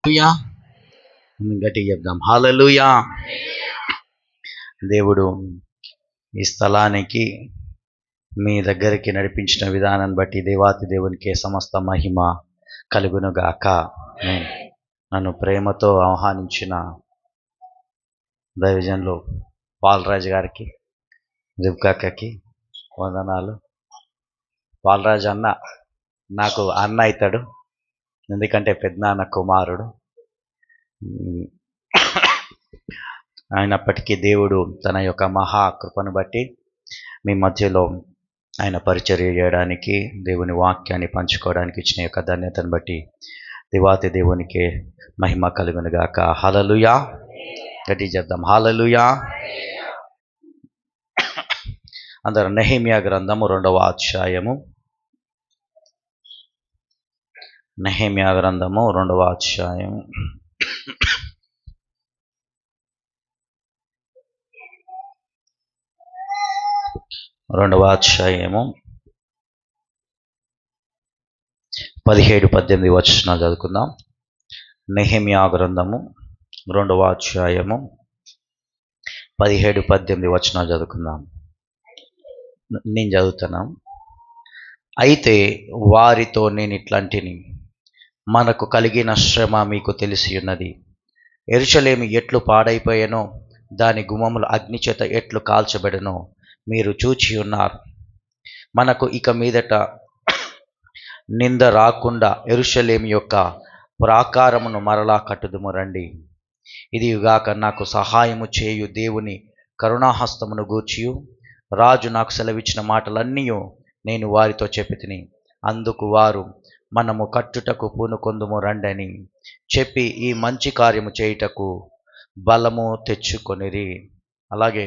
హల్లెలూయా. గట్టిగా చెప్దాం హల్లెలూయా. దేవుడు ఈ స్థలానికి మీ దగ్గరికి నడిపించిన విధానాన్ని బట్టి దేవాతి దేవునికి సమస్త మహిమ కలుగునుగాక. నన్ను ప్రేమతో ఆహ్వానించిన దైవజనులు పాలరాజు గారికి, రిబ్కాకి వందనాలు. పాలరాజు అన్న నాకు అన్న అవుతాడు, ఎందుకంటే పెద్దనాన్న కుమారుడు. అయినప్పటికీ దేవుడు తన యొక్క మహాకృపను బట్టి మీ మధ్యలో ఆయన పరిచర్య చేయడానికి, దేవుని వాక్యాన్ని పంచుకోవడానికి ఇచ్చిన యొక్క ధన్యతను బట్టి దేవాతి దేవునికి మహిమ కలుగునుగాక. హల్లెలూయా. గట్టి చెప్దాం హల్లెలూయా. అందరూ నెహెమ్యా గ్రంథము 2వ అధ్యాయము, నెహెమ్యా గ్రంథము 2వ అధ్యాయం 2వ అధ్యాయము 17-18 వచనాలు చదువుకుందాం. నెహెమ్యా గ్రంథము 2వ అధ్యాయము 17-18 వచనాలు చదువుకుందాం. నేను చదువుతున్నాం. అయితే వారితో నేను ఇట్లాంటిని, మనకు కలిగిన శ్రమ మీకు తెలిసి ఉన్నది. యెరూషలేము ఎట్లు పాడైపోయానో, దాని గుమ్మములు అగ్నిచేత ఎట్లు కాల్చబడెనో మీరు చూచి ఉన్నారు. మనకు ఇక మీదట నింద రాకుండా యెరూషలేము యొక్క ప్రాకారమును మరలా కట్టుదుము రండి. ఇదిగాక నాకు సహాయము చేయు దేవుని కరుణాహస్తమును గూర్చియు రాజు నాకు సెలవిచ్చిన మాటలన్నీ నేను వారితో చెప్పితిని. అందుకు వారు, మనము కట్టుటకు పూనుకొందుము రండని చెప్పి ఈ మంచి కార్యము చేయుటకు బలము తెచ్చుకొనిరి. అలాగే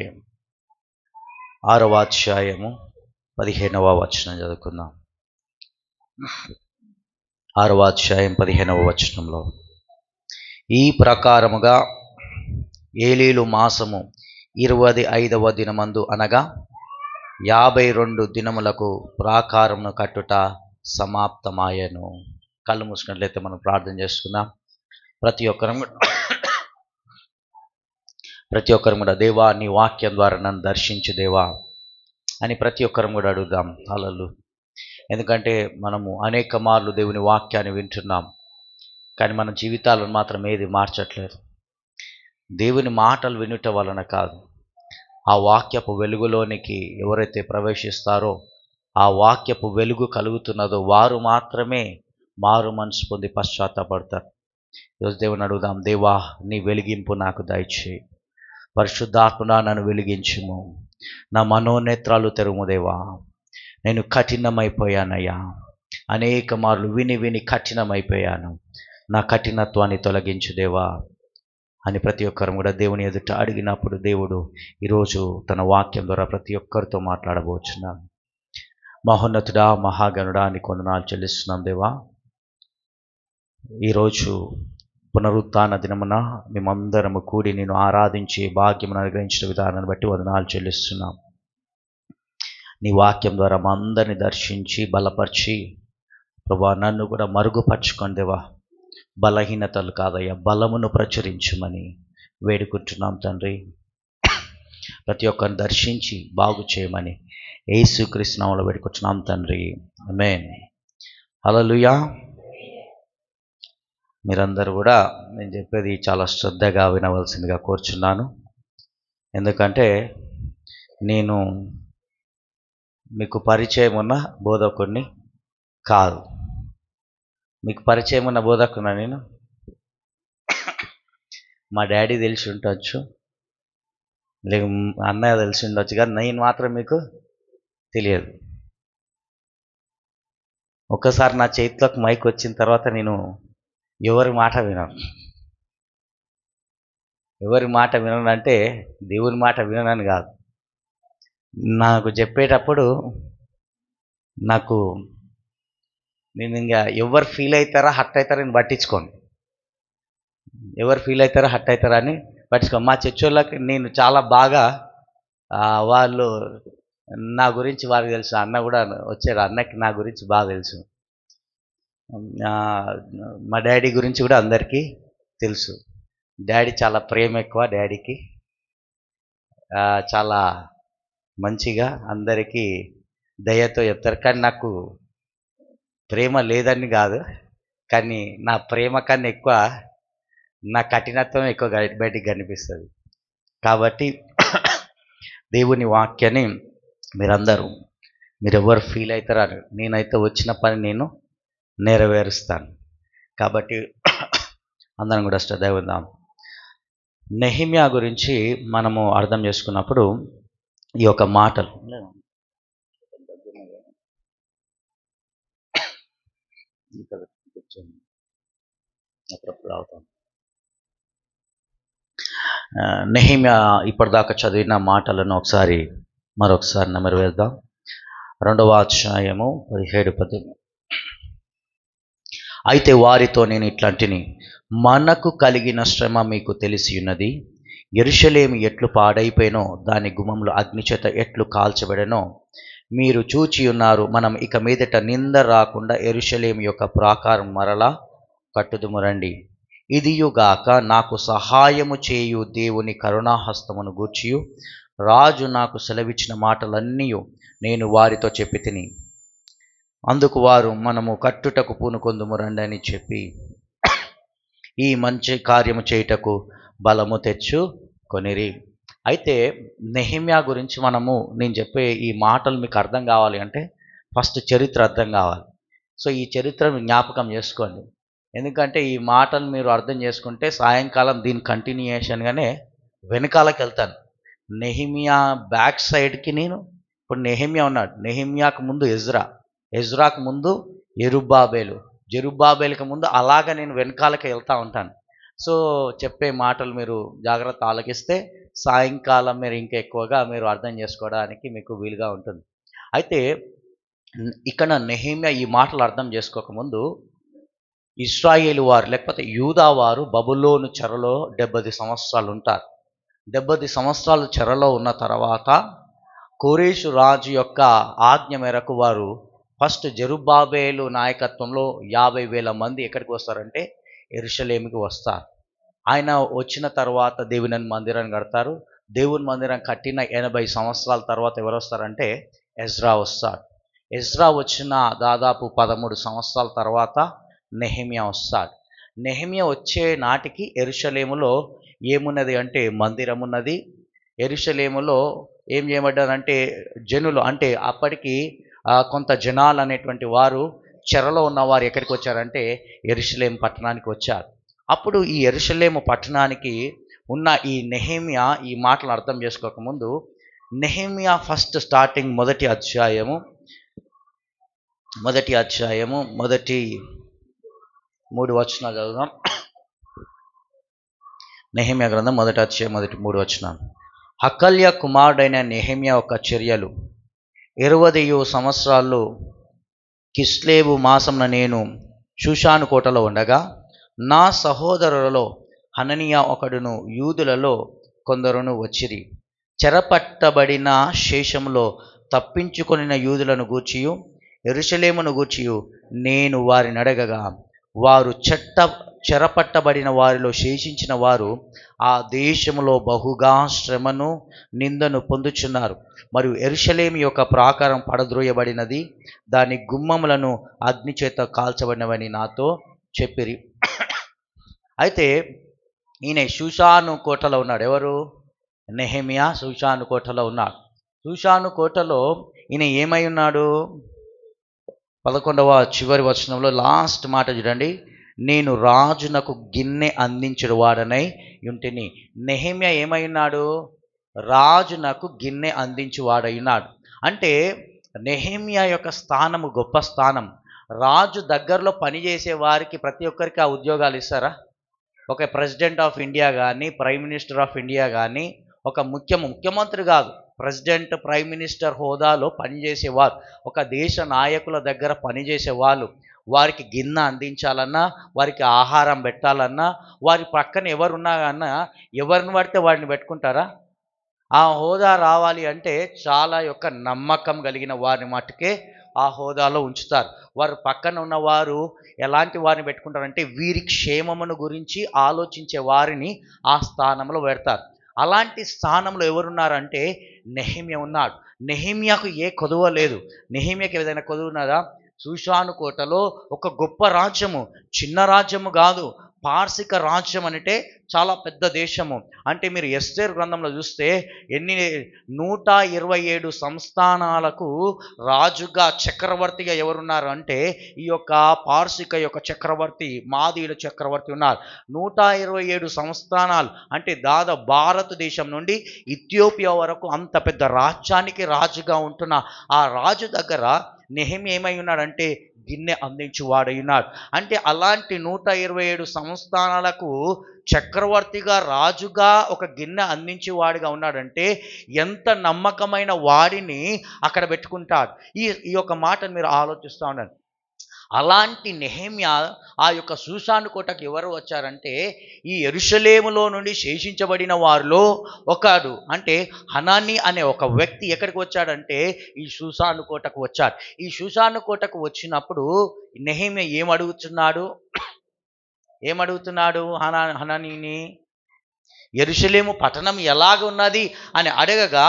6వ అధ్యాయము 15వ వచనం చదువుకుందాం. 6వ అధ్యాయం 15వ వచనంలో, ఈ ప్రకారముగా ఏలీలు మాసము 25వ దినమందు అనగా 52 దినములకు ప్రాకారమును కట్టుట సమాప్తమాయను. కళ్ళు మూసుకున్నట్లయితే మనం ప్రార్థన చేసుకుందాం. ప్రతి ఒక్కరు కూడా దేవా నీ వాక్యం ద్వారా నన్ను దర్శించు దేవా అని ప్రతి ఒక్కరం కూడా అడుగుదాం. హల్లెలూయా. ఎందుకంటే మనము అనేక మార్లు దేవుని వాక్యాన్ని వింటున్నాం, కానీ మన జీవితాలను మాత్రం ఏది మార్చట్లేదు. దేవుని మాటలు వినుట వలన కాదు, ఆ వాక్యపు వెలుగులోనికి ఎవరైతే ప్రవేశిస్తారో, ఆ వాక్యపు వెలుగు కలుగుతున్నదో వారు మాత్రమే మారు మనసు పొంది పశ్చాత్తాపడతారు. ఈరోజు దేవుని అడుగుదాం. దేవా నీ వెలిగింపు నాకు దయచేయి. పరిశుద్ధాత్మ నన్ను వెలిగించుము. నా మనోనేత్రాలు తెరుము దేవా. నేను కఠినమైపోయానయ్యా. అనేక మార్లు విని విని కఠినమైపోయాను. నా కఠినత్వాన్ని తొలగించు దేవా అని ప్రతి ఒక్కరు కూడా దేవుని ఎదుట అడిగినప్పుడు దేవుడు ఈరోజు తన వాక్యం ద్వారా ప్రతి ఒక్కరితో మాట్లాడబోచున్నాను. మహోన్నతుడా, మహాగణుడా నీకు వందనాలు చెల్లిస్తున్నాం దేవా. ఈరోజు పునరుత్థాన దినమున మేమందరము కూడి నేను ఆరాధించి భాగ్యమును అనుగ్రహించిన విధానాన్ని బట్టి వందనాలు చెల్లిస్తున్నాం. నీ వాక్యం ద్వారా మా అందరిని దర్శించి బలపరిచి ప్రభా నన్ను కూడా మరుగుపరచుకోండి దేవా. బలహీనతలు కాదయ్యా, బలమును ప్రచురించమని వేడుకుంటున్నాం తండ్రి. ప్రతి ఒక్కరిని దర్శించి బాగు చేయమని యేసుక్రీస్తు నామములో వేడుకుంటున్నాం తండ్రి. ఆమేన్. హల్లెలూయా. మీరందరూ కూడా నేను చెప్పేది చాలా శ్రద్ధగా వినవలసిందిగా కోరుచున్నాను. ఎందుకంటే నేను మీకు పరిచయం ఉన్న బోధకుడిని కాదు. మీకు పరిచయం ఉన్న బోధకున్నా నేను? మా డాడీ తెలిసి ఉండొచ్చు, లేక అన్నయ్య తెలిసి ఉండొచ్చు, కానీ నేను మాత్రం మీకు తెలియదు. ఒక్కసారి నా చేతిలోకి మైక్ వచ్చిన తర్వాత నేను ఎవరి మాట వినను. ఎవరి మాట వినను అంటే దేవుని మాట విననని కాదు. నాకు చెప్పేటప్పుడు నేను ఇంకా ఎవరు ఫీల్ అవుతారా హర్ట్ అవుతారా అని పట్టించుకోను. ఎవరు ఫీల్ అవుతారా హర్ట్ అవుతారా అని పట్టించుకోను. మా చర్చోళ్ళకి నేను చాలా బాగా వాళ్ళు నా గురించి వారికి తెలుసు. అన్న కూడా వచ్చారు, అన్నకి నా గురించి బాగా తెలుసు. మా డాడీ గురించి కూడా అందరికీ తెలుసు. డాడీ చాలా ప్రేమ ఎక్కువ డాడీకి. చాలా మంచిగా అందరికీ దయతో చెప్తారు. కానీ నాకు ప్రేమ లేదని కాదు, కానీ నా ప్రేమ కన్నా ఎక్కువ నా కఠినత్వం ఎక్కువ బయటికి కనిపిస్తుంది. కాబట్టి దేవుని వాక్యాన్ని మీరెవ్వరు ఫీల్ అవుతారు, నేనైతే వచ్చిన పని నేను నెరవేరుస్తాను. కాబట్టి అందరం కూడా శ్రద్ధ ఉందాం. నెహెమ్యా గురించి మనము అర్థం చేసుకున్నప్పుడు ఈ యొక్క మాటలు నెహెమ్యా ఇప్పటిదాకా చదివిన మాటలను మరొకసారి నెమరు వేద్దాం. 2వ అధ్యాయము 17-18. అయితే వారితో నేను ఇట్లాంటిని, మనకు కలిగిన శ్రమ మీకు తెలిసి ఉన్నది. యెరూషలేము ఎట్లు పాడైపోయినో, దాని గుమ్మములు అగ్నిచేత ఎట్లు కాల్చబడెనో మీరు చూచి ఉన్నారు. మనం ఇక మీదట నింద రాకుండా యెరూషలేము యొక్క ప్రాకారం మరలా కట్టుదుము రండి. ఇదియుగాక నాకు సహాయము చేయు దేవుని కరుణాహస్తమును గూర్చియు రాజు నాకు సెలవిచ్చిన మాటలన్నీ నేను వారితో చెప్పి తిని, అందుకు వారు మనము కట్టుటకు పూనుకొందుము రండి అని చెప్పి ఈ మంచి కార్యము చేయుటకు బలము తెచ్చుకొనిరి. అయితే నెహెమ్యా గురించి నేను చెప్పే ఈ మాటలు మీకు అర్థం కావాలి అంటే ఫస్ట్ చరిత్ర అర్థం కావాలి. సో ఈ చరిత్రను జ్ఞాపకం చేసుకోండి. ఎందుకంటే ఈ మాటలు మీరు అర్థం చేసుకుంటే సాయంకాలం దీని కంటిన్యూయేషన్గానే వెనకాలకి వెళ్తాను. నెహెమ్యా బ్యాక్ సైడ్కి ఇప్పుడు నెహెమ్యా ఉన్నాడు. నెహెమ్యాకు ముందు ఎజ్రాకు ముందు జెరుబ్బాబేలుకి ముందు అలాగా నేను వెనకాలకి వెళ్తూ ఉంటాను. సో చెప్పే మాటలు మీరు జాగ్రత్త ఆలకిస్తే సాయంకాలం మీరు ఇంకా ఎక్కువగా మీరు అర్థం చేసుకోవడానికి మీకు వీలుగా ఉంటుంది. అయితే ఇక్కడ నెహెమ్యా ఈ మాటలు అర్థం చేసుకోకముందు ఇశ్రాయేలు వారు లేకపోతే యూదా వారు బబులోను చెరలో 70 సంవత్సరాలు ఉంటారు. 70 సంవత్సరాలు చెరలో ఉన్న తర్వాత కోరేషు రాజు యొక్క ఆజ్ఞ మేరకు వారు ఫస్ట్ జెరుబ్బాబేలు నాయకత్వంలో 50,000 మంది ఎక్కడికి వస్తారంటే యెరూషలేముకి వస్తారు. ఆయన వచ్చిన తర్వాత దేవుని మందిరాన్ని కడతారు. దేవుని మందిరం కట్టిన 80 సంవత్సరాల తర్వాత ఎవరు వస్తారంటే ఎజ్రా వస్తాడు. ఎజ్రా వచ్చిన దాదాపు 13 సంవత్సరాల తర్వాత నెహెమ్యా వస్తాడు. నెహెమ్యా వచ్చే నాటికి యెరూషలేములో ఏమున్నది అంటే మందిరం ఉన్నది. యెరూషలేములో ఏం చేయబడ్డారంటే జనులు, అంటే అప్పటికి కొంత జనాలు అనేటువంటి వారు చెరలో ఉన్నవారు ఎక్కడికి వచ్చారంటే యెరూషలేము పట్టణానికి వచ్చారు. అప్పుడు ఈ యెరూషలేము పట్టణానికి ఉన్న ఈ నెహెమ్యా ఈ మాటలు అర్థం చేసుకోకముందు నెహెమ్యా ఫస్ట్ స్టార్టింగ్ మొదటి అధ్యాయము మొదటి 3 వచనాలు చదువుదాం. నెహెమ్యా గ్రంథం మొదటి అధ్యాయం మొదటి 3 వచనాలు. హకల్య కుమారుడైన నెహెమ్యా యొక్క చర్యలు. 20 సంవత్సరాలు కిస్లేవు మాసంన నేను షూషాను కోటలో ఉండగా నా సహోదరులలో హననియా ఒకడును యూదులలో కొందరును వచ్చిరి. చెరపట్టబడిన శేషంలో తప్పించుకొనిన యూదులను గూర్చియు యెరూషలేమును గూర్చియు నేను వారిని అడగగా వారు చెరపట్టబడిన వారిలో శేషించిన వారు ఆ దేశంలో బహుగా శ్రమను నిందను పొందుచున్నారు. మరియు యెరూషలేము యొక్క ప్రాకారం పడద్రోయబడినది, దాని గుమ్మములను అగ్నిచేత కాల్చబడినవని నాతో చెప్పిరి. అయితే ఈయన షూషాను కోటలో ఉన్నాడు. ఎవరు? నెహెమ్యా షూషాను కోటలో ఉన్నాడు. షూషాను కోటలో ఈయన ఏమై ఉన్నాడు? 11వ చివరి వచనంలో లాస్ట్ మాట చూడండి. నేను రాజునకు గిన్నె అందించుడు వాడనై యుంటిని. నెహెమ్యా ఏమై ఉన్నాడు? రాజునకు గిన్నె అందించువాడై ఉన్నాడు. అంటే నెహెమ్యా యొక్క స్థానము గొప్ప స్థానం. రాజు దగ్గరలో పనిచేసే వారికి ప్రతి ఒక్కరికి ఆ ఉద్యోగాలు ఇస్తారా? ఒక ప్రెసిడెంట్ ఆఫ్ ఇండియా కానీ, ప్రైమ్ మినిస్టర్ ఆఫ్ ఇండియా కానీ, ఒక ముఖ్యమంత్రి కాదు, ప్రెసిడెంట్, ప్రైమ్ మినిస్టర్ హోదాలో పనిచేసేవారు, ఒక దేశ నాయకుల దగ్గర పనిచేసే వాళ్ళు, వారికి గిన్నె అందించాలన్నా, వారికి ఆహారం పెట్టాలన్నా, వారి పక్కన ఎవరున్నా కన్నా ఎవరిని పడితే వాడిని పెట్టుకుంటారా? ఆ హోదా రావాలి అంటే చాలా యొక్క నమ్మకం కలిగిన వారిని మట్టుకే ఆ హోదాలో ఉంచుతారు. వారు పక్కన ఉన్నవారు ఎలాంటి వారిని పెట్టుకుంటారంటే వీరి క్షేమమును గురించి ఆలోచించే వారిని ఆ స్థానంలో పెడతారు. అలాంటి స్థానంలో ఎవరున్నారంటే నెహెమ్యా ఉన్నాడు. నెహెమ్యాకు ఏ కొదువ లేదు. నెహెమ్యాకి ఏదైనా కొదువ ఉన్నదా? షూషాను కోటలో ఒక గొప్ప రాజ్యము, చిన్న రాజ్యము కాదు. పార్సిక రాజ్యం అంటే చాలా పెద్ద దేశము. అంటే మీరు ఎస్తేరు గ్రంథంలో చూస్తే 127 సంస్థానాలకు రాజుగా చక్రవర్తిగా ఎవరున్నారు అంటే ఈ యొక్క పార్సిక యొక్క చక్రవర్తి, మాదీయుల చక్రవర్తి ఉన్నారు. 127 సంస్థానాలు అంటే దాదాపు భారతదేశం నుండి ఇథియోపియా వరకు అంత పెద్ద రాజ్యానికి రాజుగా ఉంటున్న ఆ రాజు దగ్గర నెహెమ్యా ఏమై ఉన్నాడంటే గిన్నె అందించువాడై ఉన్నాడు. అంటే అలాంటి 127 సంస్థానాలకు చక్రవర్తిగా, రాజుగా ఒక గిన్నె అందించేవాడిగా ఉన్నాడంటే ఎంత నమ్మకమైన వాడిని అక్కడ పెట్టుకుంటాడు. ఈ యొక్క మాటను మీరు ఆలోచిస్తూ ఉండండి. అలాంటి నెహెమ్యా ఆ యొక్క షూషాను కోటకు ఎవరు వచ్చారంటే ఈ యెరూషలేములో నుండి శేషించబడిన వారిలో ఒకడు, అంటే హనానీ అనే ఒక వ్యక్తి ఎక్కడికి వచ్చాడంటే ఈ షూషాను కోటకు వచ్చాడు. ఈ షూషాను కోటకు వచ్చినప్పుడు నెహెమ్యా ఏమడుగుతున్నాడు హనానీని? యెరూషలేము పట్టణం ఎలాగ ఉన్నది అని అడగగా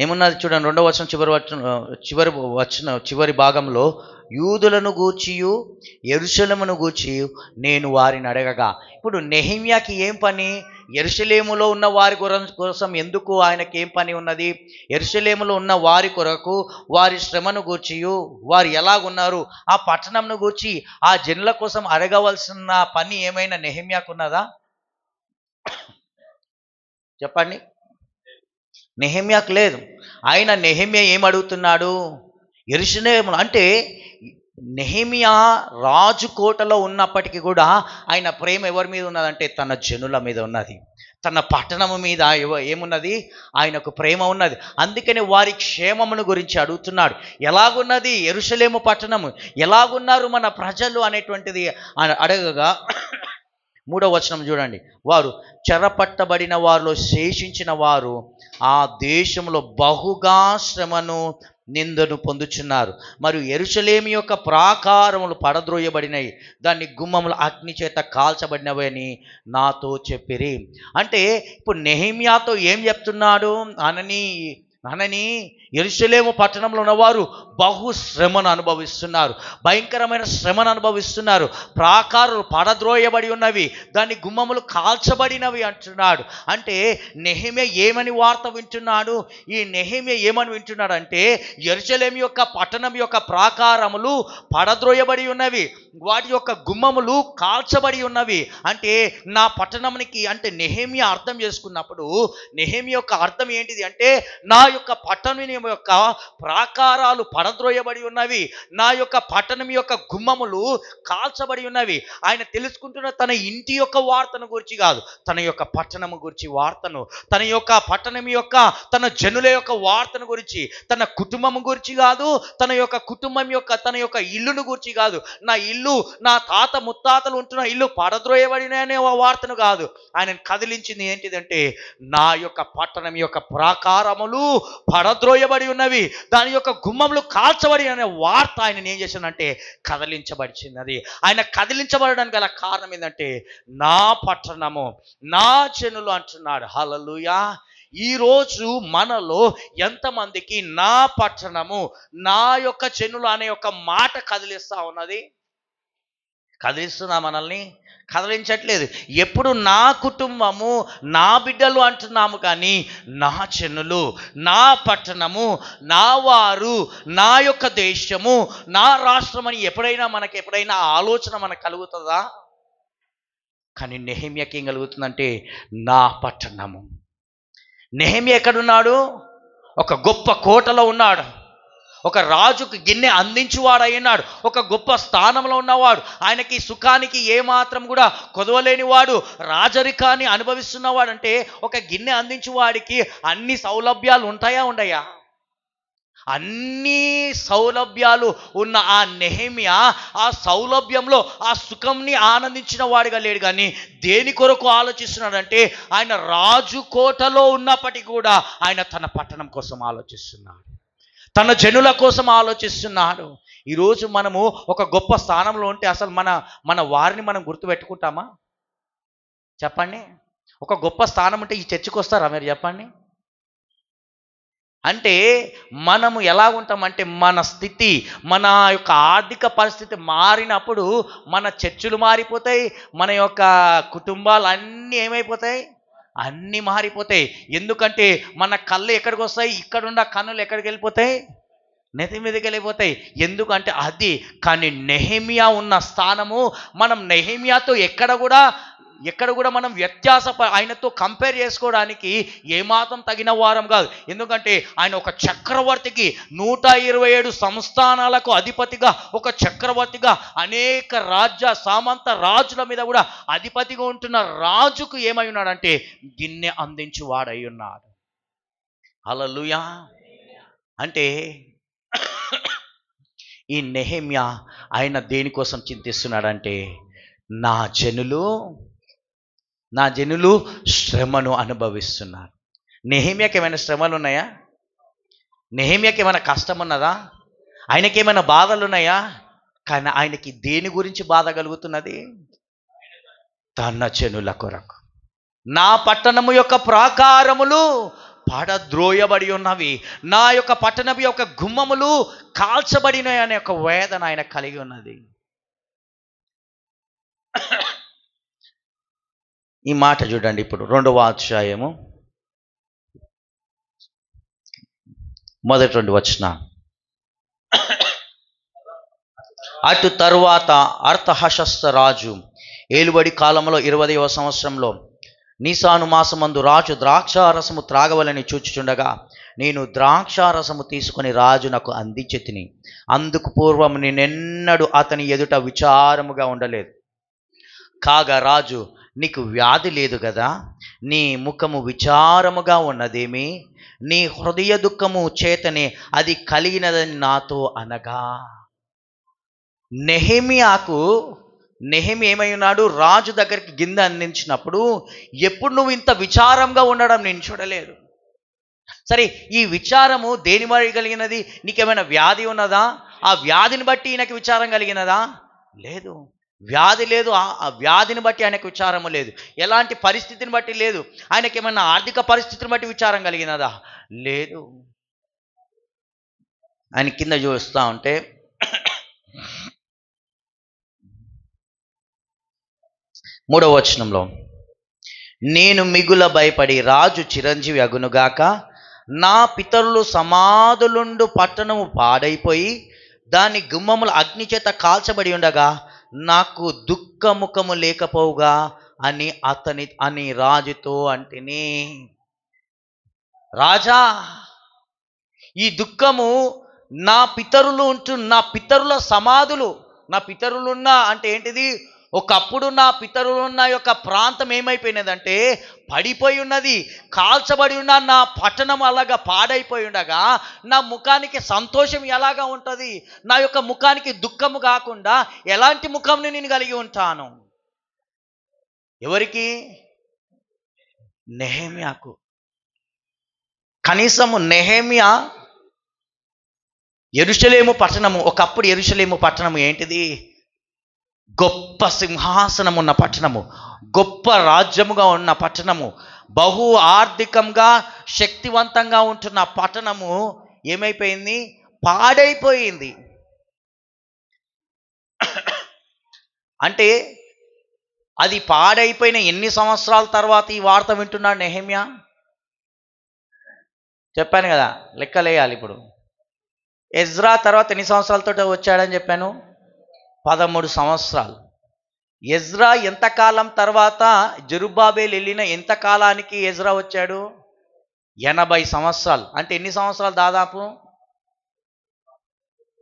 ఏమున్నది చూడండి, 2వ వచనం చివరి భాగంలో, యూదులను గూర్చియు యెరూషలేమును గూర్చియు నేను వారిని అడగగా. ఇప్పుడు నెహెమ్యాకి ఏం పని? యెరూషలేములో ఉన్న వారి కోసం ఎందుకు ఆయనకి ఏం పని ఉన్నది? యెరూషలేములో ఉన్న వారి కొరకు, వారి శ్రమను గూర్చియు, వారు ఎలాగున్నారు, ఆ పట్టణంను గూర్చి, ఆ జనుల కోసం అడగవలసిన పని ఏమైనా నెహెమ్యాకు ఉన్నదా? చెప్పండి. నెహెమ్యాకు లేదు. నెహెమ్యా ఏమడుగుతున్నాడు? యెరూషలేము అంటే నెహెమ్యా రాజు కోటలో ఉన్నప్పటికీ కూడా ఆయన ప్రేమ ఎవరి మీద ఉన్నదంటే తన జనుల మీద ఉన్నది, తన పట్టణము మీద ఏమున్నది? ఆయనకు ప్రేమ ఉన్నది. అందుకని వారి క్షేమమును గురించి అడుగుతున్నాడు. ఎలాగున్నది యెరూషలేము పట్టణము, ఎలాగున్నారు మన ప్రజలు అనేటువంటిది అడగగా 3వ వచనం చూడండి, వారు చెరపట్టబడిన వారిలో శేషించిన వారు ఆ దేశంలో బహుగా శ్రమను నిందను పొందుచున్నారు. మరియు యెరూషలేము యొక్క ప్రాకారములు పడద్రోయబడినవి, దాన్ని గుమ్మములు అగ్ని చేత కాల్చబడినవి అని నాతో చెప్పిరి. అంటే ఇప్పుడు నెహెమ్యాతో ఏం చెప్తున్నాడు? అనని యెరూషలేము పట్టణంలో ఉన్నవారు బహు శ్రమను అనుభవిస్తున్నారు, భయంకరమైన శ్రమను అనుభవిస్తున్నారు. ప్రాకారాలు పడద్రోయబడి ఉన్నవి, దాని గుమ్మములు కాల్చబడినవి అంటున్నాడు. అంటే నెహెమ్యా ఏమని వార్త వింటున్నాడు? ఈ నెహెమ్యా ఏమని వింటున్నాడు అంటే యెరూషలేము యొక్క పట్టణం యొక్క ప్రాకారములు పడద్రోయబడి ఉన్నవి, వాటి యొక్క గుమ్మములు కాల్చబడి ఉన్నవి. అంటే నా పట్టణానికి, అంటే నెహెమ్యా అర్థం చేసుకున్నప్పుడు నెహెమ్యా యొక్క అర్థం ఏంటిది అంటే నా యొక్క పట్టణం యొక్క ప్రాకారాలు పడద్రోయబడి ఉన్నవి, నా యొక్క పట్టణం యొక్క గుమ్మములు కాల్చబడి ఉన్నవి. ఆయన తెలుసుకుంటున్న తన ఇంటి యొక్క వార్తను గురించి కాదు, తన యొక్క పట్టణము గురించి వార్తను, తన యొక్క పట్టణం యొక్క తన జనుల యొక్క వార్తను గురించి, తన కుటుంబం గురించి కాదు, తన యొక్క కుటుంబం యొక్క తన యొక్క ఇల్లును గురించి కాదు, నా ఇల్లు, నా తాత ముత్తాతలు ఉంటున్న ఇల్లు పడద్రోయబడిన అనే వార్తను కాదు. ఆయన కదిలించింది ఏంటిదంటే నా యొక్క పట్టణం యొక్క ప్రాకారములు పడద్రోయబడి ఉన్నవి, దాని యొక్క గుమ్మములు కాల్చబడి అనే వార్త ఆయన ఏం చేశానంటే కదిలించబడినది. ఆయన కదిలించబడడానికి గల కారణం ఏంటంటే నా పట్టణము, నా జనులు అంటున్నాడు. హల్లెలూయా. ఈరోజు మనలో ఎంతమందికి నా పట్టణము, నా యొక్క జనులు అనే ఒక మాట కదిలిస్తా ఉన్నది? కదిలిస్తున్నా? మనల్ని కదిలించట్లేదు. ఎప్పుడు నా కుటుంబము, నా బిడ్డలు అంటున్నాము, కానీ నా జనులు, నా పట్టణము, నా వారు, నా యొక్క దేశము, నా రాష్ట్రం అని ఎప్పుడైనా ఆలోచన మనకు కలుగుతుందా? కానీ నెహెమ్యాకి ఏం కలుగుతుందంటే నా పట్టణము. నెహెమ్యా ఎక్కడున్నాడు? ఒక గొప్ప కోటలో ఉన్నాడు, ఒక రాజుకు గిన్నె అందించువాడైనాడు, ఒక గొప్ప స్థానంలో ఉన్నవాడు, ఆయనకి సుఖానికి ఏమాత్రం కూడా కొదవలేనివాడు, రాజరికాన్ని అనుభవిస్తున్నవాడు. అంటే ఒక గిన్నె అందించువాడికి అన్ని సౌలభ్యాలు ఉంటాయా? ఉండయా? అన్ని సౌలభ్యాలు ఉన్న ఆ నెహెమ్యా ఆ సౌలభ్యంలో ఆ సుఖంని ఆనందించిన వాడిగా లేడు, కానీ దేని కొరకు ఆలోచిస్తున్నాడంటే ఆయన రాజు కోటలో ఉన్నప్పటికీ కూడా ఆయన తన పట్టణం కోసం ఆలోచిస్తున్నాడు, తన జనుల కోసం ఆలోచిస్తున్నాడు. ఈరోజు మనము ఒక గొప్ప స్థానంలో ఉంటే అసలు మన మన వారిని మనం గుర్తుపెట్టుకుంటామా? చెప్పండి. ఒక గొప్ప స్థానం ఉంటే ఈ చర్చికి వస్తారా మీరు? చెప్పండి. అంటే మనము ఎలా ఉంటామంటే మన స్థితి, మన యొక్క ఆర్థిక పరిస్థితి మారినప్పుడు మన చర్చిలు మారిపోతాయి, మన యొక్క కుటుంబాలు అన్నీ ఏమైపోతాయి? అన్నీ మారిపోతాయి. ఎందుకంటే మన కళ్ళు ఎక్కడికి వస్తాయి? ఇక్కడున్న కన్నులు ఎక్కడికి వెళ్ళిపోతాయి? నెత్తి మీదకి వెళ్ళిపోతాయి. ఎందుకంటే అది. కానీ నెహెమియా ఉన్న స్థానము, మనం నెహెమియాతో ఎక్కడ కూడా మనం ఆయనతో కంపేర్ చేసుకోవడానికి ఏమాత్రం తగిన వారం కాదు. ఎందుకంటే ఆయన ఒక చక్రవర్తికి 127 సంస్థానాలకు అధిపతిగా, ఒక చక్రవర్తిగా, అనేక సామంత రాజుల మీద కూడా అధిపతిగా ఉంటున్న రాజుకు ఏమై ఉన్నాడంటే గిన్నె అందించు వాడై ఉన్నాడు. హల్లెలూయా. అంటే ఈ నెహెమ్యా ఆయన దేనికోసం చింతిస్తున్నాడంటే నా జనులు శ్రమను అనుభవిస్తున్నారు. నెహెమ్యాకి ఏమైనా శ్రమలు ఉన్నాయా? నెహెమ్యాకి ఏమైనా కష్టం ఉన్నదా? ఆయనకి ఏమైనా బాధలు ఉన్నాయా? కానీ ఆయనకి దేని గురించి బాధ కలుగుతున్నది? తన జనుల కొరకు. నా పట్టణము యొక్క ప్రాకారములు పడద్రోయబడి ఉన్నవి, నా యొక్క పట్టణం యొక్క గుమ్మములు కాల్చబడినాయి అనే ఒక వేదన ఆయన కలిగి ఉన్నది. ఈ మాట చూడండి. ఇప్పుడు 2వ అధ్యాయము 1 వచనం. అటు తరువాత అర్తహషస్త రాజు ఏలుబడి కాలంలో 20వ సంవత్సరంలో నీసాను మాసమందు రాజు ద్రాక్షారసము త్రాగవలని చూచుచుండగా నేను ద్రాక్షారసము తీసుకొని రాజునకు అందించి తిని, అందుకు పూర్వం నేనెన్నడూ అతని ఎదుట విచారముగా ఉండలేదు. కాగా రాజు, నీకు వ్యాధి లేదు కదా, నీ ముఖము విచారముగా ఉన్నదేమి, నీ హృదయ దుఃఖము చేతనే అది కలిగినదని నాతో అనగా. నెహెమియా ఏమై ఉన్నాడు? రాజు దగ్గరికి గిన్నె అందించినప్పుడు ఎప్పుడు నువ్వు ఇంత విచారంగా ఉండడం నేను చూడలేదు. సరే, ఈ విచారము దేని మరి కలిగినది? నీకేమైనా వ్యాధి ఉన్నదా? ఆ వ్యాధిని బట్టి ఈయనకి విచారం కలిగినదా? లేదు. వ్యాధి లేదు. ఆ వ్యాధిని బట్టి ఆయనకు విచారము లేదు. ఎలాంటి పరిస్థితిని బట్టి లేదు. ఆయనకి ఏమన్నా ఆర్థిక పరిస్థితిని బట్టి విచారం కలిగినదా? లేదు. ఆయన కింద చూస్తూ ఉంటే 3వ వచనంలో, నేను మిగుల భయపడి రాజు చిరంజీవి అగునుగాక, నా పితరులు సమాధులుండు పట్టణము పాడైపోయి దాని గుమ్మములు అగ్ని చేత కాల్చబడి ఉండగా నాకు దుఃఖముఖము లేకపోవుగా అని రాజుతో అంటిని. రాజా, ఈ దుఃఖము నా పితరుల సమాధులు, నా పితరులున్న అంటే ఏంటిది? ఒకప్పుడు నా పితరులున్న యొక్క ప్రాంతం ఏమైపోయినదంటే పడిపోయి ఉన్నది, కాల్చబడి ఉన్న నా పట్టణం అలాగా పాడైపోయి ఉండగా నా ముఖానికి సంతోషం ఎలాగా ఉంటుంది? నా యొక్క ముఖానికి దుఃఖము కాకుండా ఎలాంటి ముఖంని నేను కలిగి ఉంటాను? ఎవరికి? నెహెమ్యాకు. కనీసము నెహెమ్యా యెరూషలేము పట్టణము, ఒకప్పుడు యెరూషలేము పట్టణము ఏంటిది? గొప్ప సింహాసనం ఉన్న పట్టణము, గొప్ప రాజ్యముగా ఉన్న పట్టణము, బహు ఆర్థికంగా శక్తివంతంగా ఉంటున్న పట్టణము ఏమైపోయింది? పాడైపోయింది. అంటే అది పాడైపోయిన ఎన్ని సంవత్సరాల తర్వాత ఈ వార్త వింటున్నాడు నెహెమ్యా? చెప్పాను కదా, లెక్కలేయాలి. ఇప్పుడు ఎజ్రా తర్వాత ఎన్ని సంవత్సరాలతో వచ్చాడని చెప్పాను? 13 సంవత్సరాలు. ఎజ్రా ఎంతకాలం తర్వాత జెరుబ్బాబెలు వెళ్ళిన ఎంత కాలానికి ఎజ్రా వచ్చాడు? 80 సంవత్సరాలు. అంటే ఎన్ని సంవత్సరాలు?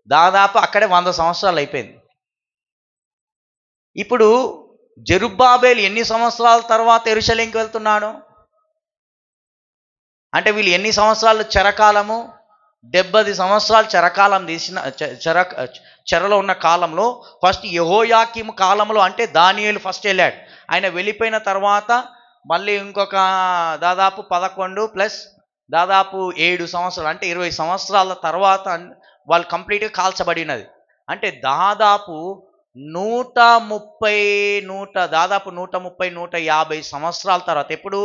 దాదాపు అక్కడే 100 సంవత్సరాలు అయిపోయింది. ఇప్పుడు జెరుబ్బాబెలు ఎన్ని సంవత్సరాల తర్వాత యెరూషలేముకి వెళ్తున్నాడు? అంటే వీళ్ళు ఎన్ని సంవత్సరాలు చెరకాలము? 70 సంవత్సరాలు చెరకాలం తీసిన చెరలో ఉన్న కాలంలో ఫస్ట్ యెహోయాకీము కాలంలో, అంటే దానియేలు ఫస్ట్ వెళ్ళాడు. ఆయన వెళ్ళిపోయిన తర్వాత మళ్ళీ ఇంకొక దాదాపు 11 + దాదాపు 7 సంవత్సరాలు అంటే 20 సంవత్సరాల తర్వాత వాళ్ళు కంప్లీట్గా కాల్చబడినది. అంటే దాదాపు 130 150 సంవత్సరాల తర్వాత ఎప్పుడు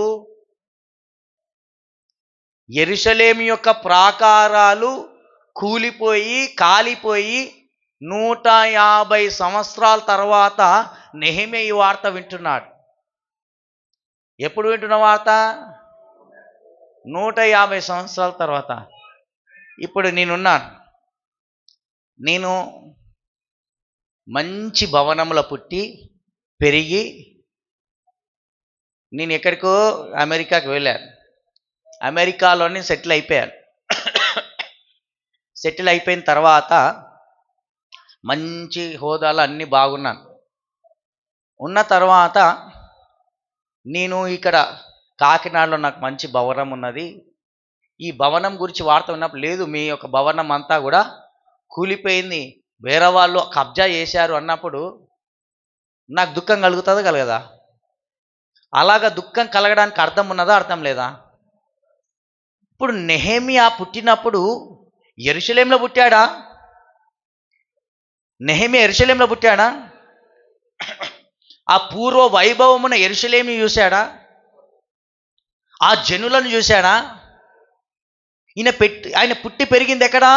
యెరూషలేము యొక్క ప్రాకారాలు కూలిపోయి కాలిపోయి 150 సంవత్సరాల తర్వాత నెహెమ్యా ఈ వార్త వింటున్నాడు. ఎప్పుడు వింటున్న వార్త? 150 సంవత్సరాల తర్వాత. ఇప్పుడు నేను మంచి భవనంలో పుట్టి పెరిగి నేను ఎక్కడికో అమెరికాకి వెళ్ళాను. అమెరికాలోనే సెటిల్ అయిపోయాను. సెటిల్ అయిపోయిన తర్వాత మంచి హోదాలు అన్నీ బాగున్నాను. ఉన్న తర్వాత నేను ఇక్కడ కాకినాడలో నాకు మంచి భవనం ఉన్నది. ఈ భవనం గురించి వార్త ఉన్నప్పుడు, లేదు మీ యొక్క భవనం అంతా కూడా కూలిపోయింది, వేరే వాళ్ళు కబ్జా చేశారు అన్నప్పుడు నాకు దుఃఖం కలుగుతుందా కలగదా? అలాగా దుఃఖం కలగడానికి అర్థం ఉన్నదా అర్థం లేదా? ఇప్పుడు నెహెమ్యా పుట్టినప్పుడు యెరూషలేములో పుట్టాడా? నెహెమ్యా యెరూషలేములో పుట్టాడా? ఆ పూర్వ వైభవమున యెరూషలేముని చూశాడా? ఆ జనులను చూశాడా? ఆయన పుట్టి పెరిగింది ఎక్కడా?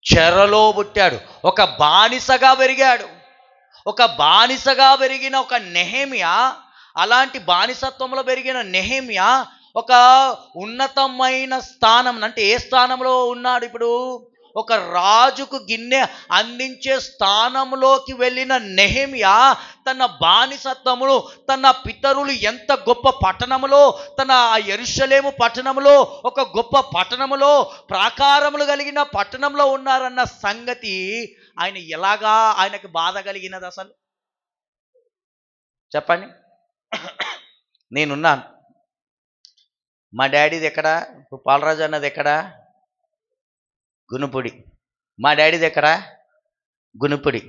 చెరలో పుట్టాడు. ఒక బానిసగా పెరిగాడు. ఒక బానిసగా పెరిగిన ఒక నెహెమ్యా, అలాంటి బానిసత్వంలో పెరిగిన నెహెమ్యా ఒక ఉన్నతమైన స్థానం, అంటే ఏ స్థానంలో ఉన్నాడు ఇప్పుడు? ఒక రాజుకు గిన్నె అందించే స్థానంలోకి వెళ్ళిన నెహెమ్యా తన బానిసత్వమును, తన పితరులు ఎంత గొప్ప పట్టణములో, తన యెరూషలేము పట్టణములో, ఒక గొప్ప పట్టణములో, ప్రాకారములు కలిగిన పట్టణంలో ఉన్నారన్న సంగతి ఆయనకి బాధ కలిగినది అసలు చెప్పండి. నేనున్నాను. మా డాడీది ఎక్కడ? పాలరాజు అన్నది ఎక్కడ? గునుపుడి. మా డాడీది ఎక్కడ? గునుపుడి.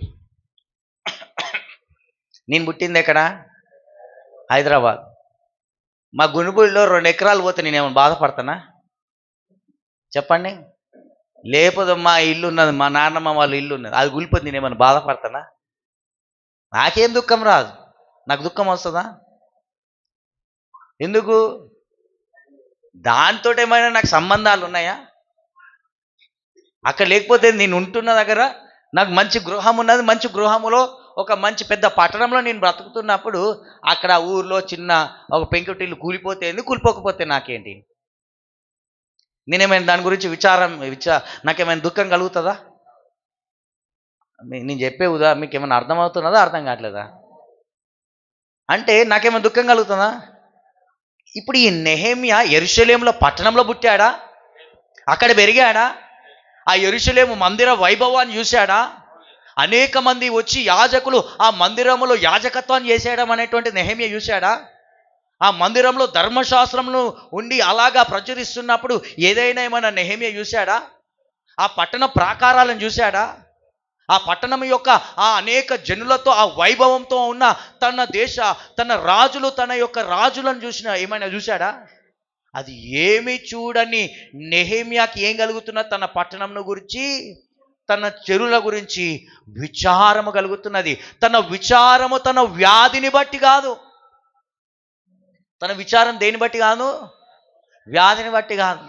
నేను పుట్టింది ఎక్కడ? హైదరాబాద్. మా గునుపుడిలో 2 ఎకరాలు పోతే నేనేమైనా బాధపడతానా చెప్పండి? లేకపోతే మా ఇల్లు ఉన్నది, మా నాన్నమ్మ వాళ్ళ ఇల్లు ఉన్నది, అది కూలిపోతే నేనేమైనా బాధపడతానా? నాకేం దుఃఖం రాదు. నాకు దుఃఖం వస్తుందా? ఎందుకు? దాంతో ఏమైనా నాకు సంబంధాలు ఉన్నాయా? అక్కడ లేకపోతే నేను ఉంటున్న దగ్గర నాకు మంచి గృహం ఉన్నది, మంచి గృహములో ఒక మంచి పెద్ద పట్టణంలో నేను బ్రతుకుతున్నప్పుడు అక్కడ ఊర్లో చిన్న ఒక పెంకుటిల్లు కూలిపోతే ఎందుకు, కూలిపోకపోతే నాకేంటి? నేనేమైనా దాని గురించి నాకేమైనా దుఃఖం కలుగుతుందా? నేను చెప్పే మీకు ఏమైనా అర్థమవుతున్నదా అర్థం కావట్లేదా? అంటే నాకేమైనా దుఃఖం కలుగుతుందా? ఇప్పుడు ఈ నెహెమ్యా యెరూషలేములో పట్టణంలో పుట్టాడా? అక్కడ పెరిగాడా? ఆ యెరూషలేము మందిర వైభవాన్ని చూశాడా? అనేక మంది వచ్చి యాజకులు ఆ మందిరములో యాజకత్వాన్ని చేసేయడం అనేటువంటి నెహెమ్యా చూశాడా? ఆ మందిరంలో ధర్మశాస్త్రమును ఉండి అలాగా ప్రచురిస్తున్నప్పుడు ఏమైనా నెహెమ్యా చూశాడా? ఆ పట్టణ ప్రాకారాలను చూశాడా? ఆ పట్టణం యొక్క ఆ అనేక జనులతో, ఆ వైభవంతో ఉన్న తన రాజులు, తన యొక్క రాజులను ఏమైనా చూశాడా? అది ఏమి చూడని నెహెమ్యాకి ఏం కలుగుతున్నది? తన పట్టణంను గురించి, తన చెరువుల గురించి విచారము కలుగుతున్నది. తన విచారము తన వ్యాధిని బట్టి కాదు. తన విచారం దేని బట్టి కాదు? వ్యాధిని బట్టి కాదు.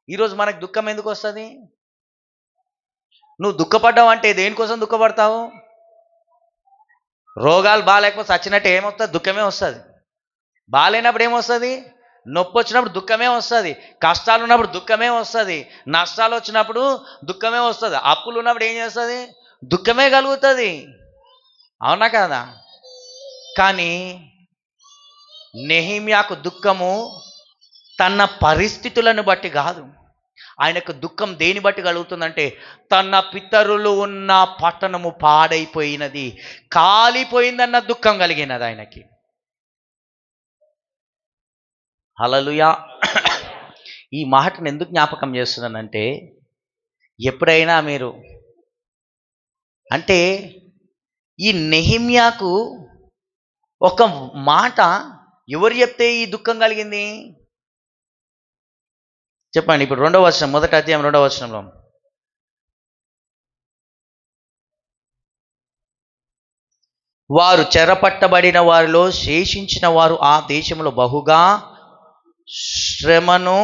ఈరోజు మనకు దుఃఖం ఎందుకు వస్తుంది? నువ్వు దుఃఖపడ్డావు అంటే దేనికోసం దుఃఖపడతావు? రోగాలు బాగాలేకపోతే చచ్చినట్టు ఏమొస్తుంది? దుఃఖమే వస్తుంది. బాగాలేనప్పుడు ఏమొస్తుంది? నొప్పి వచ్చినప్పుడు దుఃఖమే వస్తుంది. కష్టాలు ఉన్నప్పుడు దుఃఖమే వస్తుంది. నష్టాలు వచ్చినప్పుడు దుఃఖమే వస్తుంది. అప్పులు ఉన్నప్పుడు ఏం చేస్తుంది? దుఃఖమే కలుగుతుంది. అవునా కదా? కానీ నెహెమ్యాకు దుఃఖము తన పరిస్థితులను బట్టి కాదు. ఆయనకు దుఃఖం దేని బట్టి కలుగుతుందంటే, తన పితరులు ఉన్న పట్టణము పాడైపోయినది, కాలిపోయిందన్న దుఃఖం కలిగినది ఆయనకి. హల్లెలూయా. ఈ మాటను ఎందుకు జ్ఞాపకం చేస్తున్నానంటే, ఎప్పుడైనా మీరు అంటే ఈ నెహెమ్యాకు ఒక మాట ఎవరు చెప్తే ఈ దుఃఖం కలిగింది? చెప్పండి. ఇప్పుడు 2వ వచనం, మొదటి అధ్యాయం 2వ వచనంలో, వారు చెరపట్టబడిన వారిలో శేషించిన వారు ఆ దేశంలో బహుగా శ్రమను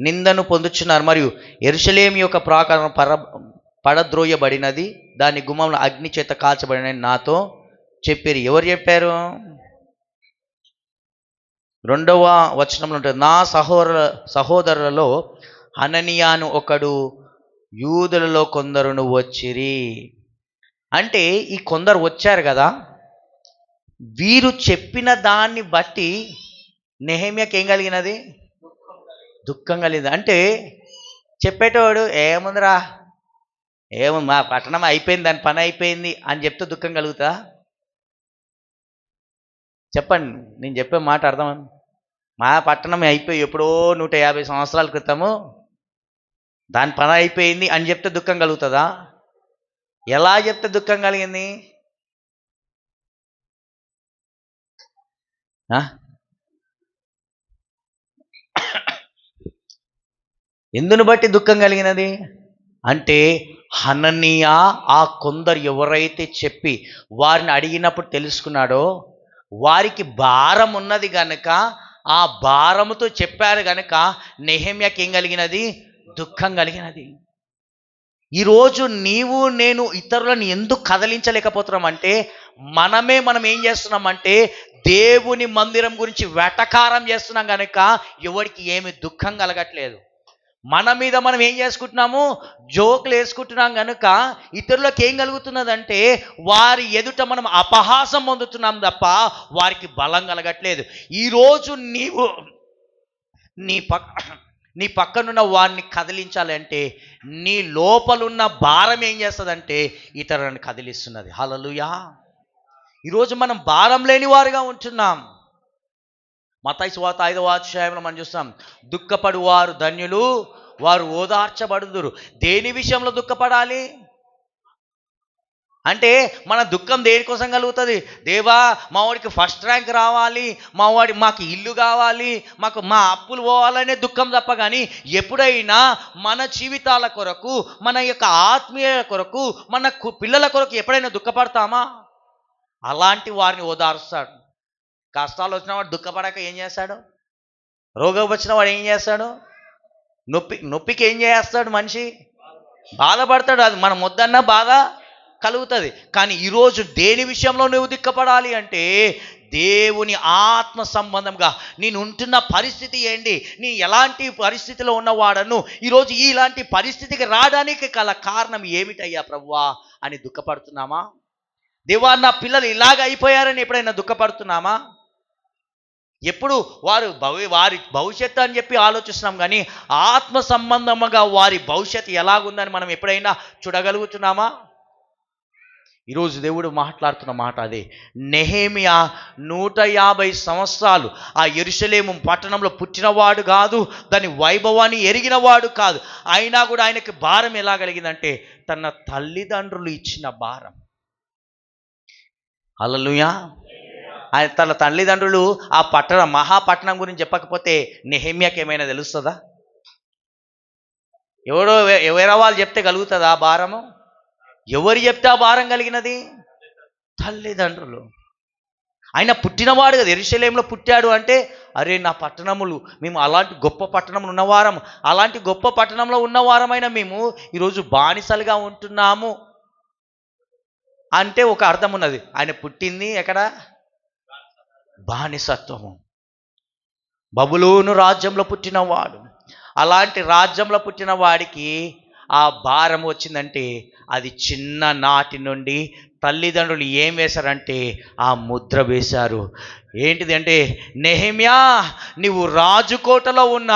నిందను పొందుచున్నారు, మరియు యెరూషలేము యొక్క ప్రాకారం పడద్రోయబడినది, దాని గుమ్మంలో అగ్ని చేత కాల్చబడినది నాతో చెప్పారు. ఎవరు చెప్పారు? 2వ వచనంలో ఉంటుంది, నా సహోదరులలో హననియాను ఒకడు, యూదులలో కొందరును వచ్చిరి. అంటే ఈ కొందరు వచ్చారు కదా, వీరు చెప్పిన దాన్ని బట్టి నెహెమ్యాకి ఏం కలిగినది? దుఃఖం కలిగింది. అంటే చెప్పేటవాడు ఏముందిరా, ఏముంది, మా పట్టణం అయిపోయింది, దాని పని అయిపోయింది అని చెప్తే దుఃఖం కలుగుతా? చెప్పండి, నేను చెప్పే మాట అర్థం. మా పట్టణం అయిపోయి ఎప్పుడో 150 సంవత్సరాల క్రితము దాని పని అయిపోయింది అని చెప్తే దుఃఖం కలుగుతుందా? ఎలా చెప్తే దుఃఖం కలిగింది? ఎందును బట్టి దుఃఖం కలిగినది అంటే, హననీయా ఆ కొందరు ఎవరైతే చెప్పి వారిని అడిగినప్పుడు తెలుసుకున్నాడో వారికి భారం ఉన్నది గనుక, ఆ భారముతో చెప్పారు గనుక నెహెమ్యాకి ఏం కలిగినది? దుఃఖం కలిగినది. ఈరోజు నీవు నేను ఇతరులను ఎందుకు కదిలించలేకపోతున్నామంటే, మనం ఏం చేస్తున్నామంటే దేవుని మందిరం గురించి వెటకారం చేస్తున్నాం కనుక ఎవరికి ఏమి దుఃఖం కలగట్లేదు. మన మీద మనం ఏం చేసుకుంటున్నాము? జోకులు వేసుకుంటున్నాం కనుక ఇతరులకు ఏం కలుగుతున్నదంటే వారి ఎదుట మనం అపహాసం పొందుతున్నాం తప్ప వారికి బలం కలగట్లేదు. ఈరోజు నీవు నీ పక్కనున్న వారిని కదిలించాలంటే నీ లోపలున్న భారం ఏం చేస్తుందంటే ఇతరులను కదిలిస్తున్నది. హల్లెలూయా. ఈరోజు మనం భారం లేని వారుగా ఉంటున్నాం. మత్తయి సువార్త 5వ అధ్యాయంలో మనం చూస్తాం, దుఃఖపడువారు ధన్యులు, వారు ఓదార్చబడుదురు. దేని విషయంలో దుఃఖపడాలి అంటే, మన దుఃఖం దేనికోసం కలుగుతుంది? దేవా, మా వాడికి ఫస్ట్ ర్యాంక్ రావాలి, మాకు ఇల్లు కావాలి, మా అప్పులు పోవాలనే దుఃఖం తప్ప. కానీ ఎప్పుడైనా మన జీవితాల కొరకు, మన యొక్క ఆత్మీయ కొరకు, మన పిల్లల కొరకు ఎప్పుడైనా దుఃఖపడతామా? అలాంటి వారిని ఓదారుస్తాడు. కష్టాలు వచ్చిన వాడు దుఃఖపడక ఏం చేస్తాడు? రోగం వచ్చిన వాడు ఏం చేస్తాడు? నొప్పికి ఏం చేస్తాడు? మనిషి బాధపడతాడు. అది మనం వద్దన్నా బాధ కలుగుతుంది. కానీ ఈరోజు దేని విషయంలో నువ్వు దుఃఖపడాలి అంటే, దేవుని ఆత్మ సంబంధంగా నేను ఉంటున్న పరిస్థితి ఏంటి, నీ ఎలాంటి పరిస్థితిలో ఉన్నవాడను, ఈరోజు ఇలాంటి పరిస్థితికి రావడానికి గల కారణం ఏమిటయ్యా ప్రభువా అని దుఃఖపడుతున్నామా? దేవా, నా పిల్లలు ఇలాగ అయిపోయారని ఎప్పుడైనా దుఃఖపడుతున్నామా? ఎప్పుడు వారి భవిష్యత్తు అని చెప్పి ఆలోచిస్తున్నాం, కానీ ఆత్మ సంబంధముగా వారి భవిష్యత్తు ఎలాగుందని మనం ఎప్పుడైనా చూడగలుగుతున్నామా? ఈరోజు దేవుడు మాట్లాడుతున్న మాట అదే. నెహెమ్యా 150 సంవత్సరాలు ఆ యెరూషలేము పట్టణంలో పుట్టినవాడు కాదు, దాని వైభవాన్ని ఎరిగినవాడు కాదు. అయినా కూడా ఆయనకి భారం ఎలా కలిగిందంటే తన తల్లిదండ్రులు ఇచ్చిన భారం. హల్లెలూయా. ఆయన తన తల్లిదండ్రులు ఆ మహాపట్టణం గురించి చెప్పకపోతే నెహెమ్యాకి ఏమైనా తెలుస్తుందా? ఎవరో వాళ్ళు చెప్తే కలుగుతుందా ఆ భారము? ఎవరు చెప్తే ఆ భారం కలిగినది? తల్లిదండ్రులు. ఆయన పుట్టినవాడు కదా, యెరూషలేములో పుట్టాడు అంటే, అరే నా పట్టణములు, మేము అలాంటి గొప్ప పట్టణంలో ఉన్నవారం, అలాంటి గొప్ప పట్టణంలో ఉన్నవారమైన మేము ఈరోజు బానిసలుగా ఉంటున్నాము అంటే ఒక అర్థం ఉన్నది. ఆయన పుట్టింది ఎక్కడ? బానిసత్వము. బబులోను రాజ్యంలో పుట్టినవాడు. అలాంటి రాజ్యంలో పుట్టిన వాడికి ఆ భారం వచ్చిందంటే అది చిన్ననాటి నుండి తల్లిదండ్రులు ఏం వేశారంటే ఆ ముద్ర వేశారు. ఏంటిది అంటే, నెహెమ్యా, నువ్వు రాజుకోటలో ఉన్న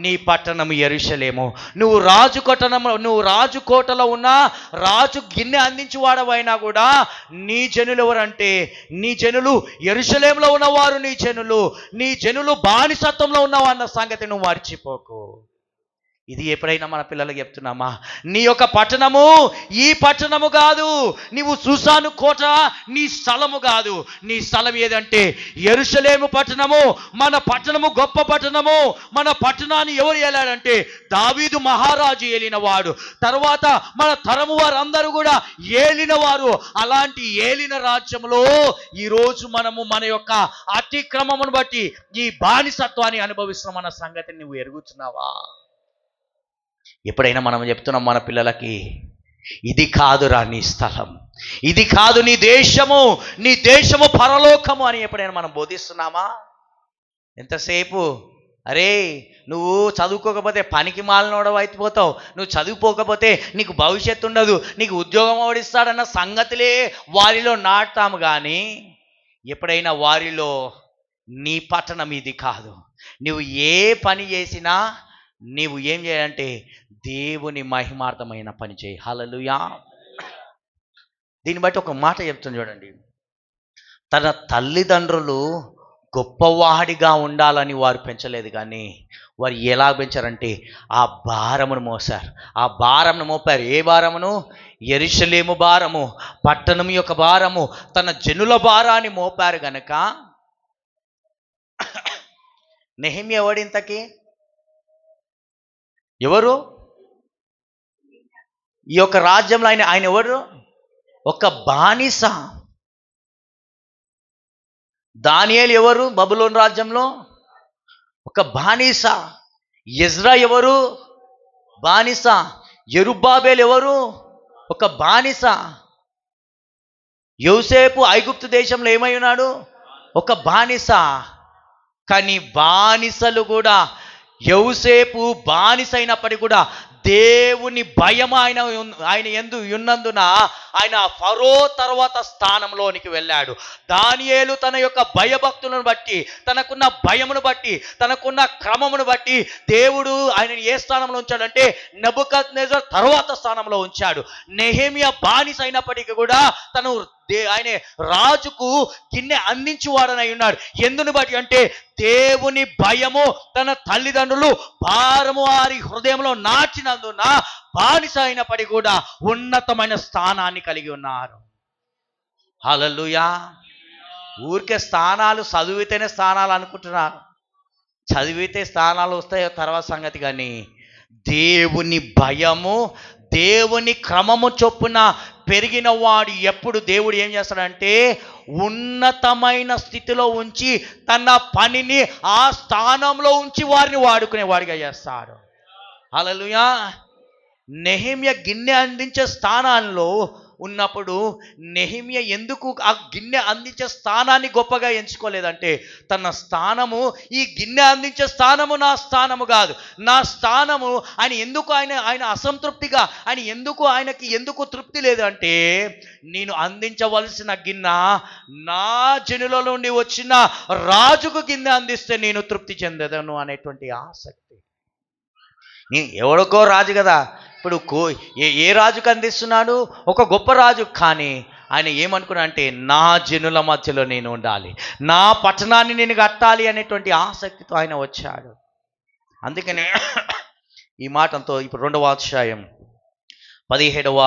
నీ పట్టణం యెరూషలేము, నువ్వు రాజుకోటలో ఉన్న రాజు గిన్నె అందించువాడవైనా కూడా నీ జనులు ఎవరంటే, నీ జనులు యెరూషలేములో ఉన్నవారు, నీ జనులు బానిసత్వంలో ఉన్నావు అన్న సంగతి నువ్వు మర్చిపోకు. ఇది ఎప్పుడైనా మన పిల్లలకు చెప్తున్నామా? నీ యొక్క పట్టణము ఈ పట్టణము కాదు, నీవు సూసాను కోట నీ స్థలము కాదు. నీ స్థలం ఏదంటే యెరూషలేము పట్టణము. మన పట్టణము గొప్ప పట్టణము. మన పట్టణాన్ని ఎవరు ఏలాడంటే దావీదు మహారాజు ఏలినవాడు. తర్వాత మన తరము వారందరూ కూడా ఏలినవారు. అలాంటి ఏలిన రాజ్యంలో ఈరోజు మనము మన యొక్క అతిక్రమమును బట్టి ఈ బానిసత్వాన్ని అనుభవిస్తున్న మన సంగతిని నువ్వు ఎరుగుతున్నావా? ఎప్పుడైనా మనం చెప్తున్నాం మన పిల్లలకి, ఇది కాదురా నీ స్థలం, ఇది కాదు నీ దేశము, నీ దేశము పరలోకము అని ఎప్పుడైనా మనం బోధిస్తున్నామా? ఎంతసేపు అరే నువ్వు చదువుకోకపోతే పనికి మాలినోడవు అయిపోతావు, నువ్వు చదువుకోకపోతే నీకు భవిష్యత్తు ఉండదు, నీకు ఉద్యోగం ఓడిస్తాడన్న సంగతులే వారిలో నాటుతాము. కానీ ఎప్పుడైనా వారిలో నీ పట్టణం ఇది కాదు, నువ్వు ఏ పని చేసినా నీవు ఏం చేయాలంటే దేవుని మహిమార్థమైన పని చేయి. హల్లెలూయా. దీన్ని బట్టి ఒక మాట చెప్తుంది చూడండి. తన తల్లిదండ్రులు గొప్పవాడిగా ఉండాలని వారు పెంచలేదు, కానీ వారు ఎలా పెంచారంటే ఆ భారమును మోసారు. ఆ భారమును మోపారు. ఏ భారమును? యెరూషలేము భారము, పట్టణం యొక్క భారము, తన జనుల భారాన్ని మోపారు గనక నెహెమ్యా ఎవడింతకి? ఎవరు? ఈ యొక్క రాజ్యంలో ఆయన ఎవరు? ఒక బానిస. దానియేలు ఎవరు? బబులోను రాజ్యంలో ఒక బానిస. ఎజ్రా ఎవరు? బానిస. యెరుబ్బాబెలు ఎవరు? ఒక బానిస. యోసేపు ఐగుప్తు దేశంలో ఏమై ఉన్నాడు? ఒక బానిస. కానీ బానిసలు కూడా, యోసేపు బానిస అయినప్పటికీ కూడా దేవుని భయం ఆయన యందు ఉన్నందున ఆయన ఫరో తర్వాత స్థానంలోనికి వెళ్ళాడు. దానియేలు తన యొక్క భయభక్తులను బట్టి, తనకున్న భయమును బట్టి, తనకున్న క్రమమును బట్టి దేవుడు ఆయనను ఏ స్థానంలో ఉంచాడంటే నెబుకద్నెజర్ తర్వాత స్థానంలో ఉంచాడు. నెహెమ్యా బానిస అయినప్పటికీ కూడా తను ఆయన రాజుకు గిన్నె అందించువాడనై ఉన్నాడు. ఎందుని బట్టి అంటే దేవుని భయము తన తల్లిదండ్రులు భారము వారి హృదయంలో నాటినందున బానిస అయినప్పటికీ కూడా ఉన్నతమైన స్థానాన్ని కలిగి ఉన్నారు. హల్లెలూయా. ఊరికే స్థానాలు చదివితేనే స్థానాలు అనుకుంటున్నారు. చదివితే స్థానాలు వస్తాయో తర్వాత సంగతి. కానీ దేవుని భయము, దేవుని క్రమము చొప్పున పెరిగిన వాడు ఎప్పుడు దేవుడు ఏం చేస్తాడంటే ఉన్నతమైన స్థితిలో ఉంచి తన పనిని ఆ స్థానంలో ఉంచి వారిని వాడుకునేవాడిగా చేస్తాడు. హల్లెలూయా. నెహెమ్యా గిన్నె అందించే స్థానాల్లో ఉన్నప్పుడు నెహెమ్యా ఎందుకు ఆ గిన్నె అందించే స్థానాన్ని గొప్పగా ఎంచుకోలేదంటే తన స్థానము, ఈ గిన్నె అందించే స్థానము నా స్థానము కాదు, నా స్థానము ఆయన ఎందుకు ఆయన అసంతృప్తిగా ఆయనకి ఎందుకు తృప్తి లేదంటే నేను అందించవలసిన గిన్నె నా జనుల నుండి వచ్చిన రాజుకు గిన్నె అందిస్తే నేను తృప్తి చెందదను అనేటువంటి ఆసక్తి. ఎవడికో రాజు కదా, ఇప్పుడు ఏ రాజుకు అందిస్తున్నాడు? ఒక గొప్ప రాజు. కానీ ఆయన ఏమనుకున్నా అంటే నా జనుల మధ్యలో నేను ఉండాలి, నా పట్టణాన్ని నేను కట్టాలి అనేటువంటి ఆసక్తితో ఆయన వచ్చాడు. అందుకనే ఈ మాటతో ఇప్పుడు 2వ అధ్యాయం 17వ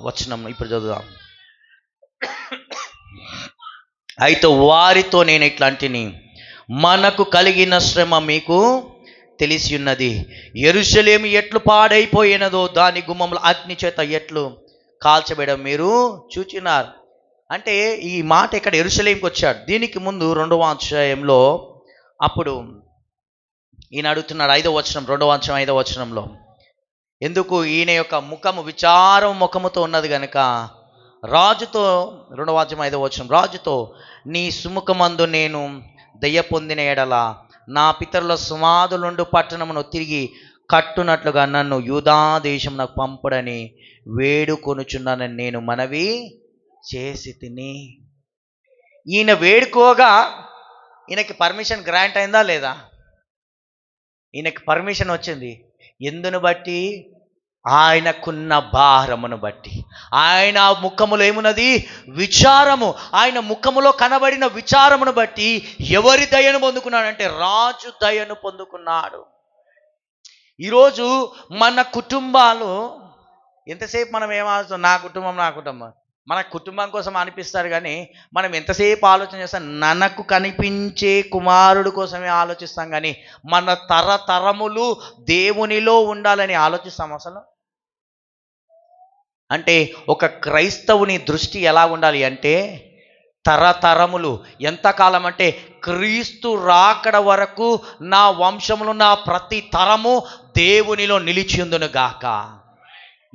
వచనం ఇప్పుడు చదువుదాం. అయితే వారితో నేను ఇట్లాంటిని, మనకు కలిగిన శ్రమ మీకు తెలిసి ఉన్నది, యెరూషలేము ఎట్లు పాడైపోయినదో దాని గుమ్మములు అగ్ని చేత ఎట్లు కాల్చబెడం మీరు చూచినారు. అంటే ఈ మాట ఇక్కడ యెరూషలేముకి వచ్చాడు. దీనికి ముందు 2వ అధ్యాయంలో అప్పుడు ఈయన అడుగుతున్నాడు 5వ వచనం, 2వ అధ్యాయం 5వ వచనంలో, ఎందుకు ఈయన యొక్క ముఖము విచారం ముఖముతో ఉన్నది కనుక రాజుతో, 2వ అధ్యాయం 5వ వచనం, రాజుతో నీ సుముఖమందు నేను దయ పొందిన ఎడల నా పితరుల సమాధులుండు పట్టణమును తిరిగి కట్టునట్లుగా నన్ను యూదా దేశమునకు పంపుడని వేడుకొనుచున్నానని నేను మనవి చేసి తిని. ఈయన వేడుకోగా ఈయనకి పర్మిషన్ గ్రాంట్ అయిందా లేదా? ఈయనకి పర్మిషన్ వచ్చింది. ఎందును బట్టి? ఆయనకున్న భారమును బట్టి. ఆయన ముఖములో ఏమున్నది? విచారము. ఆయన ముఖములో కనబడిన విచారమును బట్టి ఎవరి దయను పొందుకున్నాడంటే రాజు దయను పొందుకున్నాడు. ఈరోజు మన కుటుంబాలు ఎంతసేపు మనం ఏమాలుస్తాం, నా కుటుంబం నా కుటుంబం, మన కుటుంబం కోసం అనిపిస్తారు కానీ మనం ఎంతసేపు ఆలోచన చేస్తాం, మనకు కనిపించే కుమారుడు కోసమే ఆలోచిస్తాం కానీ మన తరతరములు దేవునిలో ఉండాలని ఆలోచిస్తాం అసలు. అంటే ఒక క్రైస్తవుని దృష్టి ఎలా ఉండాలి అంటే తరతరములు, ఎంతకాలం అంటే క్రీస్తు రాకడ వరకు నా వంశములు, నా ప్రతి తరము దేవునిలో నిలిచిందును గాక.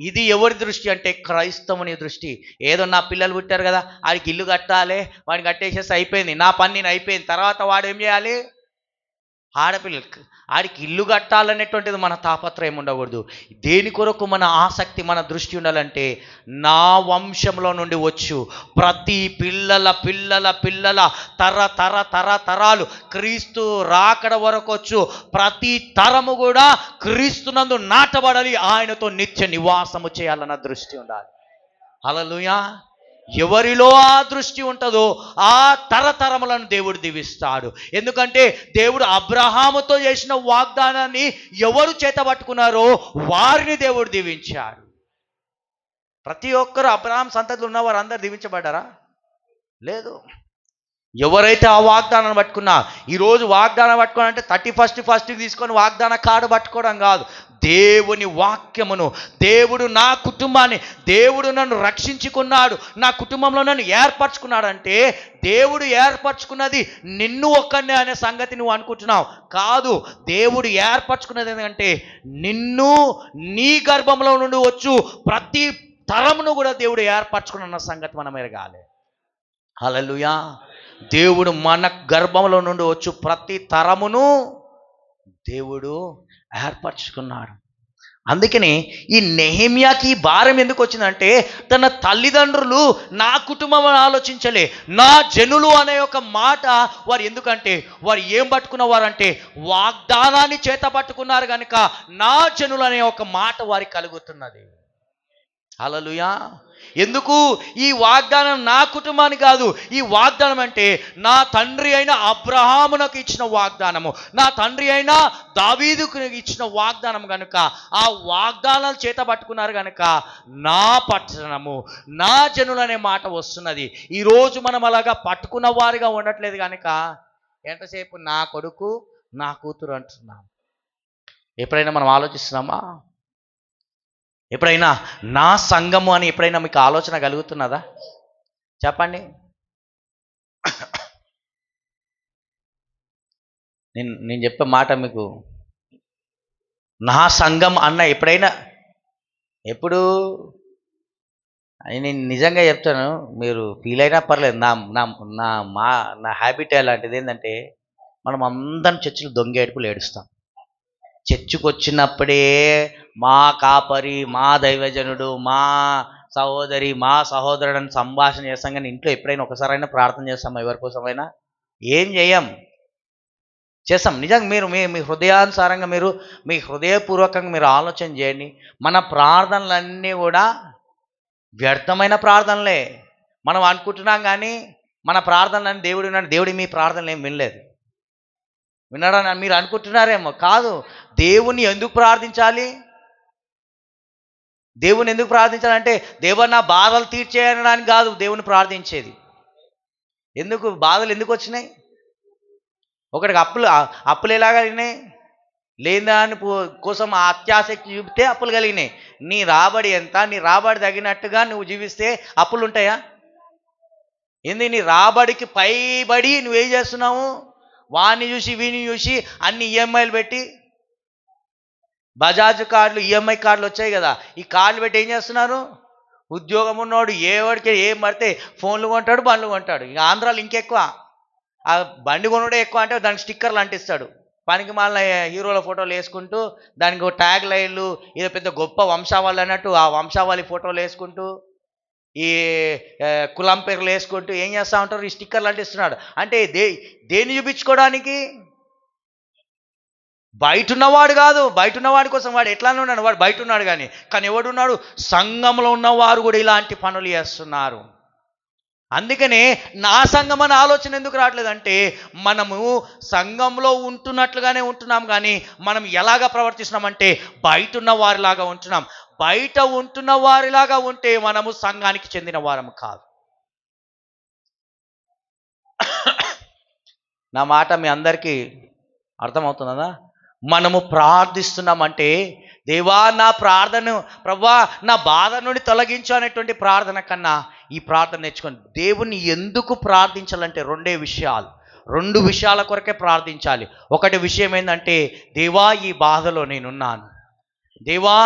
ఇది ఎవరి దృష్టి అంటే క్రైస్తవుని దృష్టి. ఏదో నా పిల్లలు పుట్టారు కదా, వాడికి ఇల్లు కట్టాలి, వాడిని కట్టేసేసి అయిపోయింది, నా పని నేను అయిపోయింది, తర్వాత వాడు ఏం చేయాలి, ఆడపిల్లలకి ఆడికి ఇల్లు కట్టాలనేటువంటిది మన తాపత్రయం ఉండకూడదు. దేని కొరకు మన ఆసక్తి, మన దృష్టి ఉండాలంటే నా వంశంలో నుండి వచ్చు ప్రతి పిల్లల పిల్లల పిల్లల తరాలు క్రీస్తు రాకడ వరకు వచ్చు ప్రతి తరము కూడా క్రీస్తునందు నాటబడాలి, ఆయనతో నిత్య నివాసము చేయాలన్న దృష్టి ఉండాలి. హల్లెలూయా. ఎవరిలో ఆ దృష్టి ఉంటుందో ఆ తరతరములను దేవుడు దీవిస్తాడు. ఎందుకంటే దేవుడు అబ్రహాముతో చేసిన వాగ్దానాన్ని ఎవరు చేతబట్టుకున్నారో వారిని దేవుడు దీవించాడు. ప్రతి ఒక్కరు అబ్రహాం సంతతిలో ఉన్నవారు అందరు దీవించబడ్డారా? లేదు. ఎవరైతే ఆ వాగ్దానాన్ని పట్టుకున్నా, ఈరోజు వాగ్దానం పట్టుకోవాలంటే 31st తీసుకొని వాగ్దాన కార్డు పట్టుకోవడం కాదు, దేవుని వాక్యమును, దేవుడు నా కుటుంబాన్ని, దేవుడు నన్ను రక్షించుకున్నాడు, నా కుటుంబంలో నన్ను ఏర్పరచుకున్నాడు అంటే దేవుడు ఏర్పరచుకున్నది నిన్ను ఒక్కనే అనే సంగతి నువ్వు అనుకుంటున్నావు. కాదు, దేవుడు ఏర్పరచుకున్నది ఏంటంటే నిన్ను, నీ గర్భంలో నుండి వచ్చు ప్రతి తరమును కూడా దేవుడు ఏర్పరచుకున్న సంగతి మనం ఎరగాలి. హల్లెలూయా. దేవుడు మన గర్భంలో నుండి వచ్చు ప్రతి తరమును దేవుడు ఏర్పరచుకున్నాడు. అందుకని ఈ నెహెమ్యాకి ఈ భారం ఎందుకు వచ్చిందంటే తన తల్లిదండ్రులు నా కుటుంబం అని ఆలోచించలే, నా జనులు అనే ఒక మాట వారు, ఎందుకంటే వారు ఏం పట్టుకున్నవారంటే వాగ్దానాన్ని చేత పట్టుకున్నారు కనుక నా జనులు అనే ఒక మాట వారికి కలుగుతున్నది. హల్లెలూయా. ఎందుకు ఈ వాగ్దానం నా కుటుంబానికి కాదు, ఈ వాగ్దానం అంటే నా తండ్రి అయిన అబ్రహామునకు ఇచ్చిన వాగ్దానము, నా తండ్రి అయిన దావీదుకు ఇచ్చిన వాగ్దానం కనుక ఆ వాగ్దానాలు చేత పట్టుకున్నారు కనుక నా పట్టణము, నా జనులు అనే మాట వస్తున్నది. ఈరోజు మనం అలాగా పట్టుకున్న వారిగా ఉండట్లేదు కనుక ఎంతసేపు నా కొడుకు నా కూతురు అంటున్నాం. ఎప్పుడైనా మనం ఆలోచిస్తున్నామా? ఎప్పుడైనా నా సంఘము అని ఎప్పుడైనా మీకు ఆలోచన కలుగుతున్నదా? చెప్పండి. నేను చెప్పే మాట మీకు నా సంఘం అన్న ఎప్పుడైనా, ఎప్పుడు నేను నిజంగా చెప్తాను, మీరు ఫీల్ అయినా పర్లేదు, నా నా నా మా నా హ్యాబిట్ అలాంటిది. ఏంటంటే మనం అందరం చర్చిలో దొంగ ఏడుపులు ఏడుస్తాం. చర్చికి వచ్చినప్పుడే మా కాపరి, మా దైవజనుడు, మా సహోదరి, మా సహోదరుడని సంభాషణ చేస్తాం. కానీ ఇంట్లో ఎప్పుడైనా ఒకసారైనా ప్రార్థన చేస్తామా? ఎవరి కోసమైనా ఏం చేయం. చేస్తాం. నిజంగా మీరు మీ హృదయానుసారంగా మీరు మీ హృదయపూర్వకంగా మీరు ఆలోచన చేయండి. మన ప్రార్థనలన్నీ కూడా వ్యర్థమైన ప్రార్థనలే. మనం అనుకుంటున్నాం కానీ మన ప్రార్థనలన్నీ దేవుడు మీ ప్రార్థనలు ఏం వినలేదు. వినడని మీరు అనుకుంటున్నారేమో. కాదు. దేవుని ఎందుకు ప్రార్థించాలి? దేవుని ఎందుకు ప్రార్థించాలంటే దేవుడు నా బాధలు తీర్చేయడానికి కాదు దేవుని ప్రార్థించేది. ఎందుకు బాధలు ఎందుకు వచ్చినాయి? ఒకటికి అప్పులు ఎలా కలిగినాయి? లేని దాని కోసం అత్యాసక్తి చూపితే అప్పులు కలిగినాయి. నీ రాబడి ఎంత, నీ రాబడి తగినట్టుగా నువ్వు జీవిస్తే అప్పులు ఉంటాయా? నీ రాబడికి పైబడి నువ్వేం చేస్తున్నావు? వాడిని చూసి వీడిని చూసి అన్ని ఈఎంఐలు పెట్టి, బజాజ్ కార్డులు, ఈఎంఐ కార్డులు వచ్చాయి కదా, ఈ కార్డులు పెట్టి ఏం చేస్తున్నారు? ఉద్యోగం ఉన్నవాడు ఏవాడికి ఏం పడితే ఫోన్లు కొంటాడు, బండ్లు కొంటాడు. ఇక ఆంధ్రాలో ఇంకెక్కువ, ఆ బండి కొనుడే ఎక్కువ. అంటే దానికి స్టిక్కర్లు అంటిస్తాడు, పనికి మాలిన హీరోల ఫోటోలు వేసుకుంటూ, దానికి ట్యాగ్ లైన్లు, ఏదో పెద్ద గొప్ప వంశావళి అన్నట్టు ఆ వంశావళి ఫోటోలు వేసుకుంటూ, ఈ కులం పేర్లు వేసుకుంటూ ఏం చేస్తూ ఉంటారు? ఈ స్టిక్కర్లు అంటిస్తున్నాడు. అంటే దేన్ని చూపించుకోవడానికి? బయట ఉన్నవాడు కాదు, బయట ఉన్నవాడి కోసం వాడు ఎట్లానే ఉన్నాడు, వాడు బయట ఉన్నాడు. కానీ ఎవడున్నాడు? సంఘంలో ఉన్నవారు కూడా ఇలాంటి పనులు చేస్తున్నారు. అందుకనే నా సంఘం అనే ఆలోచన ఎందుకు రావట్లేదంటే మనము సంఘంలో ఉంటున్నట్లుగానే ఉంటున్నాం, కానీ మనం ఎలాగా ప్రవర్తిస్తున్నామంటే బయట ఉన్న వారిలాగా ఉంటున్నాం. బయట ఉంటున్న వారిలాగా ఉంటే మనము సంఘానికి చెందిన వారము కాదు. నా మాట మీ అందరికీ అర్థమవుతున్నదా? మనము ప్రార్థిస్తున్నామంటే దేవా నా ప్రార్థన ప్రభా నా బాధ నుండి తొలగించు అనేటువంటి ప్రార్థన కన్నా ఈ ప్రార్థన నేర్చుకోండి. దేవుణ్ణి ఎందుకు ప్రార్థించాలంటే రెండు విషయాల కొరకే ప్రార్థించాలి. ఒకటి విషయం ఏంటంటే దేవా ఈ బాధలో నేనున్నాను, దేవా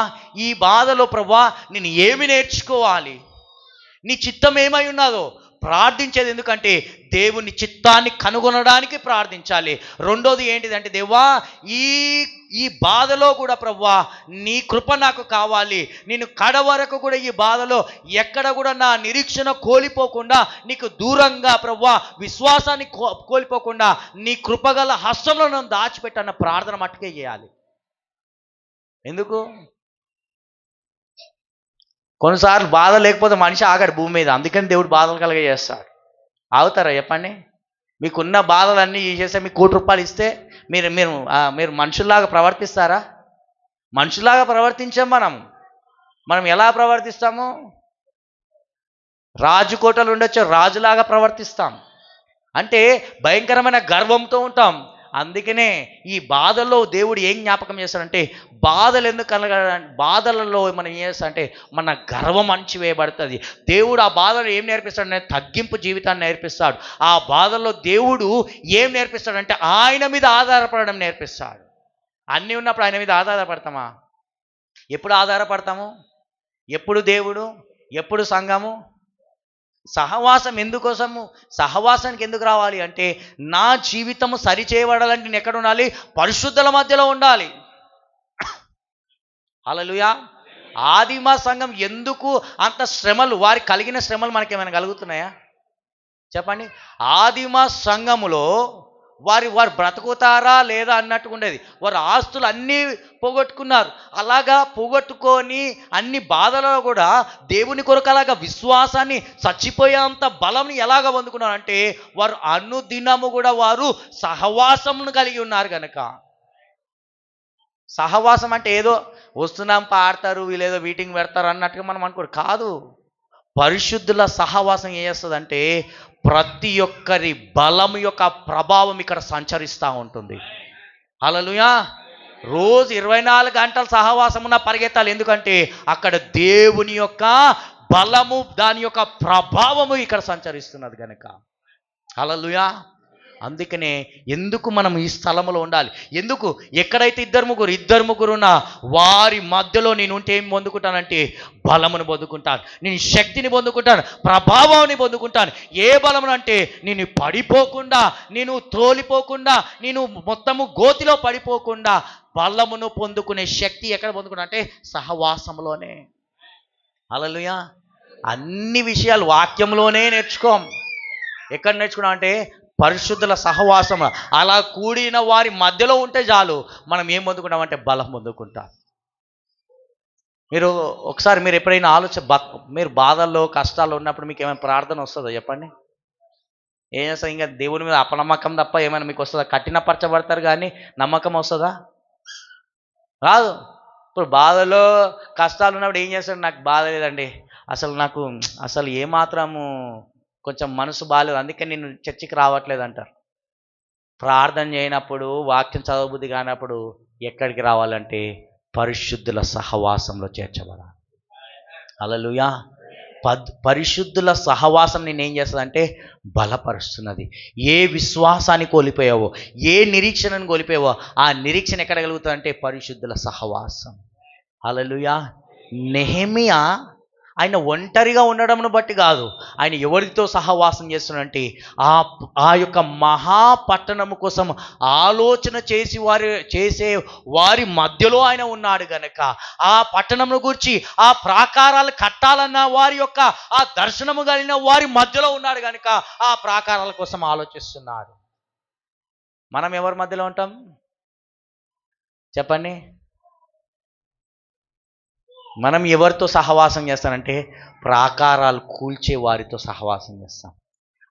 ఈ బాధలో ప్రభా నేను ఏమి నేర్చుకోవాలి, నీ చిత్తం ఏమై ఉన్నదో ప్రార్థించేది. ఎందుకంటే దేవుని చిత్తాన్ని కనుగొనడానికి ప్రార్థించాలి. రెండోది ఏంటిదంటే దేవా ఈ బాధలో కూడా ప్రభువా నీ కృప నాకు కావాలి, నేను కడ వరకు కూడా ఈ బాధలో ఎక్కడ కూడా నా నిరీక్షణ కోల్పోకుండా నీకు దూరంగా ప్రభువా విశ్వాసాన్ని కోల్పోకుండా నీ కృపగల హస్తంలో నన్ను దాచిపెట్టన్న ప్రార్థన మట్టుకే చేయాలి. ఎందుకు? కొన్నిసార్లు బాధ లేకపోతే మనిషి ఆగడు భూమి మీద, అందుకని దేవుడు బాధలు కలగజేస్తాడు. ఆగుతారా చెప్పండి? మీకున్న బాధలన్నీ చేస్తే మీకు ₹1 ఇస్తే మీరు మనుషుల్లాగా ప్రవర్తిస్తారా? మనుషులాగా ప్రవర్తించాం. మనం ఎలా ప్రవర్తిస్తాము? రాజు కోటలు ఉండొచ్చు, రాజులాగా ప్రవర్తిస్తాం. అంటే భయంకరమైన గర్వంతో ఉంటాం. అందుకనే ఈ బాధల్లో దేవుడు ఏం జ్ఞాపకం చేస్తాడంటే బాధలు ఎందుకు బాధలలో మనం ఏం చేస్తాడంటే మన గర్వం అణచివేయబడుతుంది. దేవుడు ఆ బాధలో ఏం నేర్పిస్తాడంటే తగ్గింపు జీవితాన్ని నేర్పిస్తాడు. ఆ బాధల్లో దేవుడు ఏం నేర్పిస్తాడంటే ఆయన మీద ఆధారపడడం నేర్పిస్తాడు. అన్నీ ఉన్నప్పుడు ఆయన మీద ఆధారపడతామా? ఎప్పుడు ఆధారపడతాము? ఎప్పుడు దేవుడు, ఎప్పుడు సంఘము? సహవాసం ఎందుకోసము? సహవాసానికి ఎందుకు రావాలి అంటే నా జీవితము సరిచేయబడాలంటే నేను ఎక్కడ ఉండాలి? పరిశుద్ధుల మధ్యలో ఉండాలి. హల్లెలూయా. ఆదిమ సంఘం ఎందుకు అంత శ్రమలు, వారికి కలిగిన శ్రమలు మనకేమైనా కలుగుతున్నాయా చెప్పండి? ఆదిమ సంఘములో వారు బ్రతుకుతారా లేదా అన్నట్టుగా ఉండేది. వారు ఆస్తులు అన్నీ పోగొట్టుకున్నారు. అలాగా పోగొట్టుకొని అన్ని బాధలలో కూడా దేవుని కొరకు అలాగా విశ్వాసాన్ని చచ్చిపోయేంత బలంని ఎలాగ పొందుకున్నారు అంటే వారు అనుదినము కూడా వారు సహవాసమును కలిగి ఉన్నారు కనుక. సహవాసం అంటే ఏదో వస్తున్నాం పాడతారు వీళ్ళేదో మీటింగ్ పెడతారు అన్నట్టుగా మనం అనుకోరు. కాదు. పరిశుద్ధుల సహవాసం ఏం చేస్తుందంటే ప్రతి ఒక్కరి బలం యొక్క ప్రభావం ఇక్కడ సంచరిస్తూ ఉంటుంది. హల్లెలూయా. రోజు 24 గంటల సహవాసమున పరిగెత్తాలి. ఎందుకంటే అక్కడ దేవుని యొక్క బలము, దాని యొక్క ప్రభావము ఇక్కడ సంచరిస్తున్నది కనుక. హల్లెలూయా. అందుకనే ఎందుకు మనం ఈ స్థలంలో ఉండాలి? ఎందుకు? ఎక్కడైతే ఇద్దరు ముగ్గురు ఉన్నా వారి మధ్యలో నేను ఉంటే ఏం పొందుకుంటానంటే బలమును పొందుకుంటాను, నేను శక్తిని పొందుకుంటాను, ప్రభావాన్ని పొందుకుంటాను. ఏ బలమును అంటే నేను పడిపోకుండా, నేను తోలిపోకుండా, నేను మొత్తము గోతిలో పడిపోకుండా బలమును పొందుకునే శక్తి ఎక్కడ పొందుకున్నా అంటే సహవాసంలోనే. హల్లెలూయా. అన్ని విషయాలు వాక్యంలోనే నేర్చుకోం. ఎక్కడ నేర్చుకున్నాం అంటే పరిశుద్ధుల సహవాసం. అలా కూడిన వారి మధ్యలో ఉంటే చాలు మనం ఏం పొందుకుంటామంటే బలం పొందుకుంటాం. మీరు ఎప్పుడైనా మీరు బాధల్లో కష్టాల్లో ఉన్నప్పుడు మీకు ఏమైనా ప్రార్థన వస్తుందో చెప్పండి? ఏం చేస్తారు? ఇంకా దేవుని మీద అపనమ్మకం తప్ప ఏమైనా మీకు వస్తుందా? కఠినపరచబడతారు కానీ నమ్మకం వస్తుందా? రాదు. ఇప్పుడు బాధలో కష్టాలు ఉన్నప్పుడు ఏం చేస్తాడు? నాకు బాధ లేదండి, అసలు ఏమాత్రము కొంచెం మనసు బాగాలేదు, అందుకే నేను చర్చికి రావట్లేదు అంటారు. ప్రార్థన చేయనప్పుడు, వాక్యం చదవబుద్ధి కానప్పుడు ఎక్కడికి రావాలంటే పరిశుద్ధుల సహవాసంలో చేర్చబడాలి. హల్లెలూయా. పరిశుద్ధుల సహవాసం నేనేం చేస్తుందంటే బలపరుస్తున్నది. ఏ విశ్వాసాన్ని కోల్పోయావో, ఏ నిరీక్షణను కోల్పోయావో ఆ నిరీక్షణ ఎక్కడ కలుగుతుందంటే పరిశుద్ధుల సహవాసం. హల్లెలూయా. నెహెమియా ఆయన ఒంటరిగా ఉండడంను బట్టి కాదు, ఆయన ఎవరితో సహవాసం చేస్తున్నాడంటే ఆ యొక్క మహాపట్టణము కోసం ఆలోచన చేసే వారి మధ్యలో ఆయన ఉన్నాడు గనక, ఆ పట్టణమును గురించి ఆ ప్రాకారాలు కట్టాలన్న వారి యొక్క ఆ దర్శనము కలిగిన వారి మధ్యలో ఉన్నాడు గనక ఆ ప్రాకారాల కోసం ఆలోచిస్తున్నాడు. మనం ఎవరి మధ్యలో ఉంటాం చెప్పండి? మనం ఎవరితో సహవాసం చేస్తానంటే ప్రాకారాలు కూల్చే వారితో సహవాసం చేస్తాం,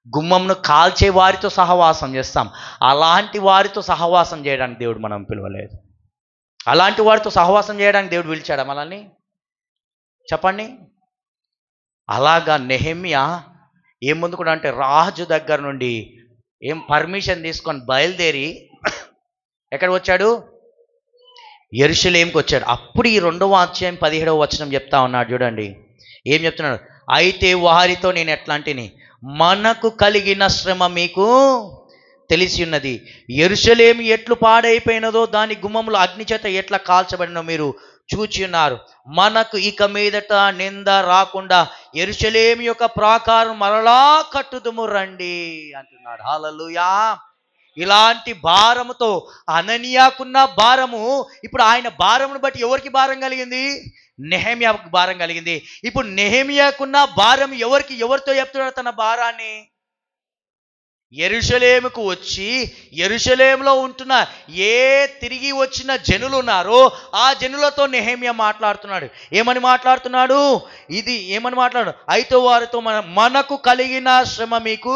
గుమ్మంను కాల్చే వారితో సహవాసం చేస్తాం. అలాంటి వారితో సహవాసం చేయడానికి దేవుడు మనం పిలవలేదు. అలాంటి వారితో సహవాసం చేయడానికి దేవుడు పిలిచాడా మనల్ని? చెప్పండి. అలాగా నెహెమ్యా ఏం ముందుకు అంటే రాజు దగ్గర నుండి ఏం పర్మిషన్ తీసుకొని బయలుదేరి ఎక్కడ వచ్చాడు? యెరూషలేముకి వచ్చాడు. అప్పుడు ఈ 2వ అధ్యాయం 17వ వచనం చెప్తా ఉన్నాడు చూడండి. ఏం చెప్తున్నాడు? అయితే వారితో నేను ఎట్లాంటిని, మనకు కలిగిన శ్రమ మీకు తెలిసి ఉన్నది, యెరూషలేము ఎట్లు పాడైపోయినదో దాని గుమ్మములు అగ్ని చేత ఎట్లా కాల్చబడినో మీరు చూచి ఉన్నారు. మనకు ఇక మీదట నింద రాకుండా యెరూషలేము యొక్క ప్రాకారం మరలా కట్టుదుము రండి అంటున్నాడు. హల్లెలూయా. ఇలాంటి భారముతో అననీయాకున్న భారము, ఇప్పుడు ఆయన భారమును బట్టి ఎవరికి భారం కలిగింది? నెహెమ్యాకు భారం కలిగింది. ఇప్పుడు నెహెమ్యాకున్న భారం ఎవరితో చెప్తున్నాడు తన భారాన్ని? యెరూషలేముకు వచ్చి యెరూషలేములో ఉంటున్న తిరిగి వచ్చిన జనులు ఉన్నారో ఆ జనులతో నెహెమ్యా మాట్లాడుతున్నాడు. ఏమని మాట్లాడుతున్నాడు? ఏమని మాట్లాడు? అయితే వారితో మనకు కలిగిన శ్రమ మీకు